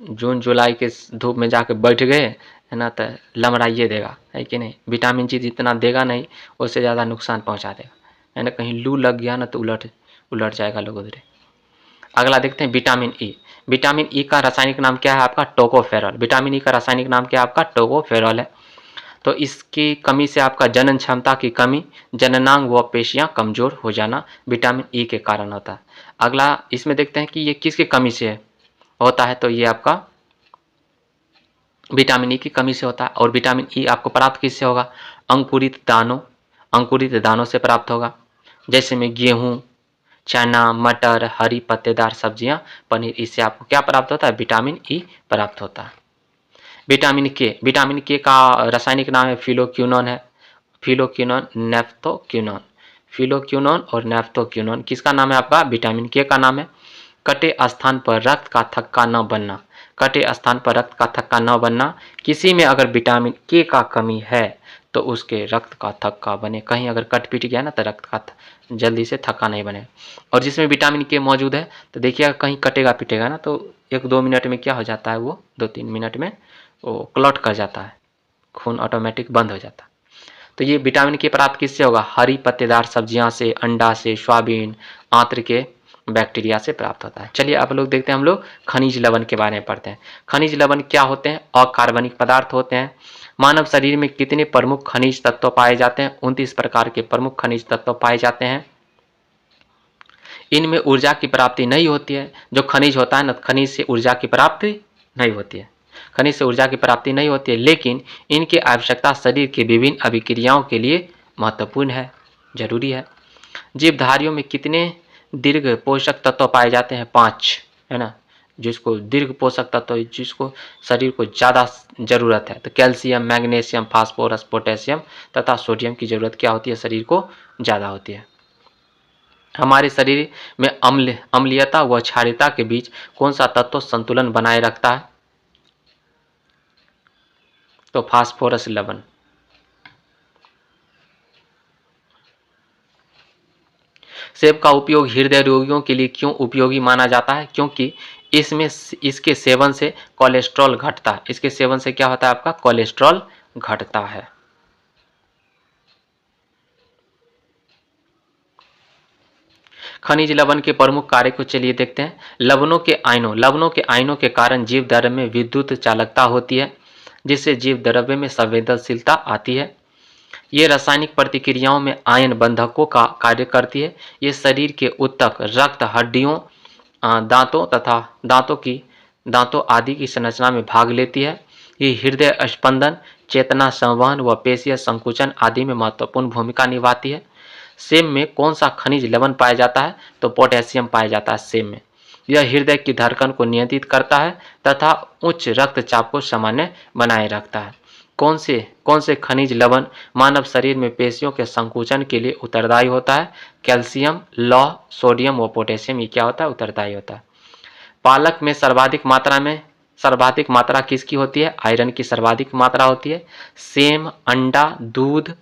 जून जुलाई के धूप में जाके बैठ गए, है ना, तो लमड़ाइए देगा, है कि नहीं। विटामिन सी जितना देगा नहीं, उससे ज़्यादा नुकसान पहुंचा देगा, है ना। कहीं लू लग गया ना तो उलट जाएगा लोग उधरे। अगला देखते हैं विटामिन ई। विटामिन ई का रासायनिक नाम क्या है? आपका टोकोफेरॉल। विटामिन ई का रासायनिक नाम क्या है? आपका टोकोफेरॉल है। तो इसकी कमी से आपका जनन क्षमता की कमी, जननांग व पेशियां कमजोर हो जाना विटामिन ई के कारण होता है। अगला इसमें देखते हैं कि ये किसकी कमी से होता है? तो ये आपका विटामिन ई की कमी से होता है। और विटामिन ई आपको प्राप्त किससे होगा? अंकुरित दानों से प्राप्त होगा, जैसे में गेहूँ, चना, मटर, हरी पत्तेदार सब्जियां, पनीर, इससे आपको क्या प्राप्त होता है? विटामिन ई प्राप्त होता है। विटामिन के का रासायनिक नाम है फिलोक्विनोन है। फिलोक्विनोन, नेफ्थोक्विनोन, फिलोक्विनोन और नेफ्थोक्विनोन किसका नाम है? आपका विटामिन के का नाम है। कटे स्थान पर रक्त का थक्का न बनना, कटे स्थान पर रक्त का थक्का न बनना, किसी में अगर विटामिन के का कमी है तो उसके रक्त का थक्का बने। कहीं अगर कट पीट गया ना तो रक्त का जल्दी से थक्का नहीं बने। और जिसमें विटामिन के मौजूद है तो देखिएगा कहीं कटेगा पीटेगा ना तो 1-2 मिनट में क्या हो जाता है, वो 2-3 मिनट में वो क्लॉट कर जाता है, खून ऑटोमेटिक बंद हो जाता है। तो ये विटामिन के प्राप्त किससे होगा? हरी पत्तेदार सब्जियां से, अंडा से, सोयाबीन, आंत्र के बैक्टीरिया से प्राप्त होता है। चलिए आप लोग देखते हैं, हम लोग खनिज लवण के बारे में पढ़ते हैं। खनिज लवण क्या होते हैं? अकार्बनिक पदार्थ होते हैं। मानव शरीर में कितने प्रमुख खनिज तत्व पाए जाते हैं? 29 प्रकार के प्रमुख खनिज तत्व पाए जाते हैं। इनमें ऊर्जा की प्राप्ति नहीं होती है। जो खनिज होता है ना, खनिज से ऊर्जा की प्राप्ति नहीं होती है, खनिज से ऊर्जा की प्राप्ति नहीं होती है, लेकिन इनकी आवश्यकता शरीर के विभिन्न अभिक्रियाओं के लिए महत्वपूर्ण है, जरूरी है। जीवधारियों में कितने दीर्घ पोषक तत्व पाए जाते हैं? 5, है ना। जिसको दीर्घ पोषक तत्व, जिसको शरीर को ज़्यादा जरूरत है, तो कैल्शियम, मैग्नीशियम, फास्फोरस, पोटेशियम तथा सोडियम की जरूरत क्या होती है? शरीर को ज़्यादा होती है। हमारे शरीर में अम्लीयता व क्षारीयता के बीच कौन सा तत्व संतुलन बनाए रखता है? तो फास्फोरस लवण। सेब का उपयोग हृदय रोगियों के लिए क्यों उपयोगी माना जाता है? क्योंकि इसमें इसके सेवन से कोलेस्ट्रॉल घटता है। इसके सेवन से क्या होता है? आपका कोलेस्ट्रॉल घटता है। खनिज लवण के प्रमुख कार्य को चलिए देखते हैं। लवणों के आयनों के कारण जीव द्रव्य में विद्युत चालकता होती है, जिससे जीव द्रव्य में संवेदनशीलता आती है। ये रासायनिक प्रतिक्रियाओं में आयन बंधकों का कार्य करती है। ये शरीर के ऊतक, रक्त, हड्डियों, दांतों तथा दांतों आदि की संरचना में भाग लेती है। ये हृदय स्पंदन, चेतना संवहन व पेशीय संकुचन आदि में महत्वपूर्ण भूमिका निभाती है। सेब में कौन सा खनिज लवण पाया जाता है? तो पोटेशियम पाया जाता है सेब में। यह हृदय की धड़कन को नियंत्रित करता है तथा उच्च रक्तचाप को सामान्य बनाए रखता है। कौन से खनिज लवण मानव शरीर में पेशियों के संकुचन के लिए उत्तरदायी होता है? कैल्शियम, लौह, सोडियम व पोटेशियम ये क्या होता है? उत्तरदायी होता है। पालक में सर्वाधिक मात्रा किसकी होती है? आयरन की सर्वाधिक मात्रा होती है। सेम, अंडा, दूध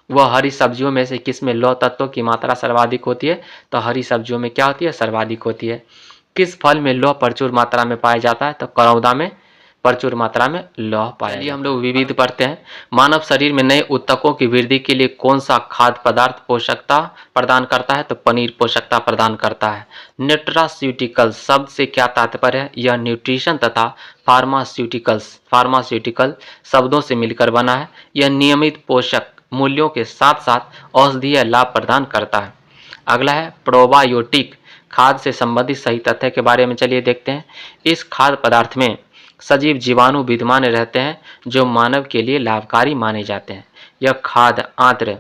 व हरी सब्जियों में से किस में लौह तत्वों की मात्रा सर्वाधिक होती है? तो हरी सब्जियों में क्या होती है? सर्वाधिक होती है। किस फल में लौह प्रचुर मात्रा में पाया जाता है? तो करौंदा में प्रचुर मात्रा में लौह पाया जाता है। हम लोग विविध पढ़ते हैं। मानव शरीर में नए ऊतकों की वृद्धि के लिए कौन सा खाद्य पदार्थ पोषकता प्रदान करता है? तो पनीर पोषकता प्रदान करता है। न्यूट्रास्यूटिकल शब्द से क्या तात्पर्य है? यह न्यूट्रिशन तथा फार्मास्यूटिकल शब्दों से मिलकर बना है। यह नियमित पोषक मूल्यों के साथ साथ औषधीय लाभ प्रदान करता है। अगला है प्रोबायोटिक। खाद्य से संबंधित सही तथ्य के बारे में चलिए देखते हैं। इस खाद्य पदार्थ में सजीव जीवाणु विद्यमान रहते हैं जो मानव के लिए लाभकारी माने जाते हैं। यह खाद्य आंत्र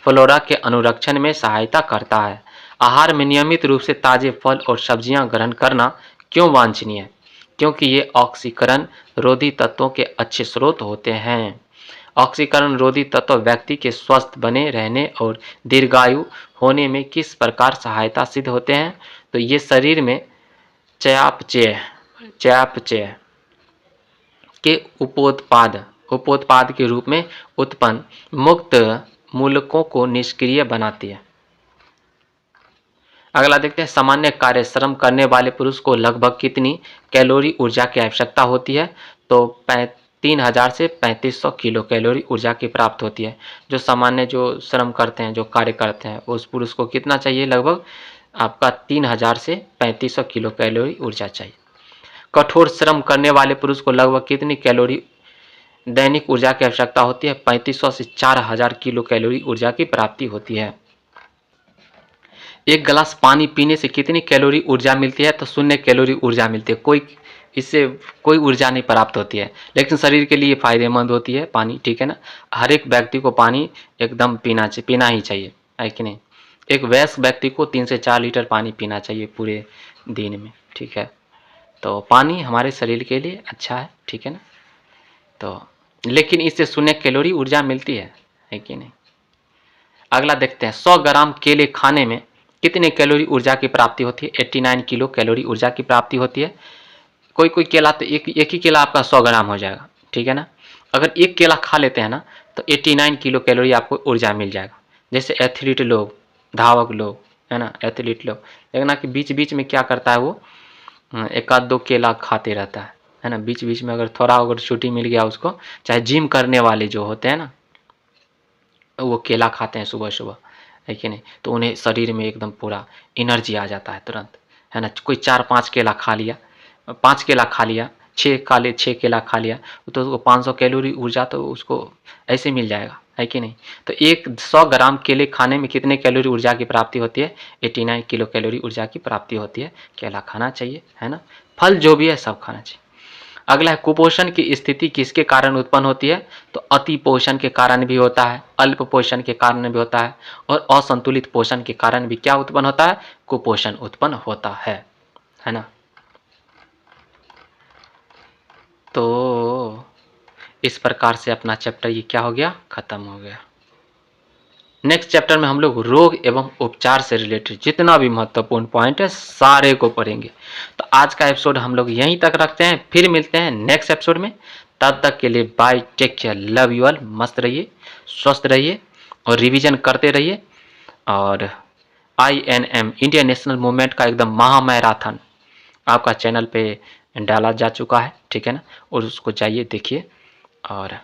फ्लोरा के अनुरक्षण में सहायता करता है। आहार में नियमित रूप से ताजे फल और सब्जियां ग्रहण करना क्यों वांछनीय है? क्योंकि ये ऑक्सीकरण रोधी तत्वों के अच्छे स्रोत होते हैं। ऑक्सीकरण रोधी तत्व व्यक्ति के स्वस्थ बने रहने और दीर्घायु होने में किस प्रकार सहायता सिद्ध होते हैं? तो ये शरीर में चयापचय के उपोत्पाद के रूप में उत्पन्न मुक्त मूलकों को निष्क्रिय बनाती है। अगला देखते हैं, सामान्य कार्य श्रम करने वाले पुरुष को लगभग कितनी कैलोरी ऊर्जा की आवश्यकता होती है? तो 3000 से 3500 किलो कैलोरी ऊर्जा की प्राप्त होती है। जो सामान्य जो श्रम करते हैं, जो कार्य करते हैं, उस पुरुष को कितना चाहिए? लगभग आपका 3000 से 3500 किलो कैलोरी ऊर्जा चाहिए। कठोर श्रम करने वाले पुरुष को लगभग कितनी कैलोरी दैनिक ऊर्जा की आवश्यकता होती है? 3500 से 4000 किलो कैलोरी ऊर्जा की प्राप्ति होती है। एक गिलास पानी पीने से कितनी कैलोरी ऊर्जा मिलती है? तो 0 कैलोरी ऊर्जा मिलती है। इससे कोई ऊर्जा नहीं प्राप्त होती है, लेकिन शरीर के लिए फायदेमंद होती है पानी, ठीक है ना। हर एक व्यक्ति को पानी एकदम पीना ही चाहिए, है कि नहीं। एक वयस्क व्यक्ति को 3 से 4 लीटर पानी पीना चाहिए पूरे दिन में, ठीक है। तो पानी हमारे शरीर के लिए अच्छा है, ठीक है ना। तो लेकिन इससे 0 कैलोरी ऊर्जा मिलती है कि नहीं। अगला देखते हैं, 100 ग्राम केले खाने में कितने कैलोरी ऊर्जा की प्राप्ति होती है? 89 किलो कैलोरी ऊर्जा की प्राप्ति होती है। कोई केला तो एक ही केला आपका 100 ग्राम हो जाएगा, ठीक है ना। अगर एक केला खा लेते हैं ना तो 89 किलो कैलोरी आपको ऊर्जा मिल जाएगा। जैसे एथलीट लोग, धावक लोग, है ना, एथलीट लोग, देखना कि बीच बीच में क्या करता है वो, एक आध दो केला खाते रहता है ना। बीच बीच में अगर थोड़ा अगर छुट्टी मिल गया उसको, चाहे जिम करने वाले जो होते हैं ना, वो केला खाते हैं सुबह सुबह, है कि नहीं, तो उन्हें शरीर में एकदम पूरा एनर्जी आ जाता है तुरंत, है ना। कोई 4-5 केला खा लिया, 5 केला खा लिया, 6 केला खा लिया, तो उसको 500 कैलोरी ऊर्जा तो उसको ऐसे मिल जाएगा, है कि नहीं। तो 100 ग्राम केले खाने में कितने कैलोरी ऊर्जा की प्राप्ति होती है? 89 किलो कैलोरी ऊर्जा की प्राप्ति होती है। केला खाना चाहिए, है ना। फल जो भी है सब खाना चाहिए। अगला है, कुपोषण की स्थिति किसके कारण उत्पन्न होती है? तो अति पोषण के कारण भी होता है, अल्प पोषण के कारण भी होता है, और असंतुलित पोषण के कारण भी क्या उत्पन्न होता है? कुपोषण उत्पन्न होता है ना। तो इस प्रकार से अपना चैप्टर ये क्या हो गया? खत्म हो गया। नेक्स्ट चैप्टर में हम लोग रोग एवं उपचार से रिलेटेड जितना भी महत्वपूर्ण पॉइंट है सारे को पढ़ेंगे। तो आज का एपिसोड हम लोग यहीं तक रखते हैं, फिर मिलते हैं नेक्स्ट एपिसोड में। तब तक के लिए bye, take care, love you all. मस्त रहिए, स्वस्थ रहिए और रिवीजन करते रहिए। और INM इंडियन नेशनल मूवमेंट का एकदम महामैराथन आपका चैनल पे डाला जा चुका है, ठीक है ना, और उसको जाइए देखिए और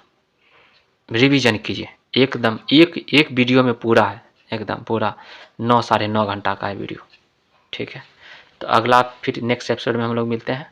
रिवीजन कीजिए। एकदम एक एक वीडियो में पूरा है, एकदम पूरा 9 साढ़े 9 घंटा का है वीडियो, ठीक है। तो अगला फिर नेक्स्ट एपिसोड में हम लोग मिलते हैं।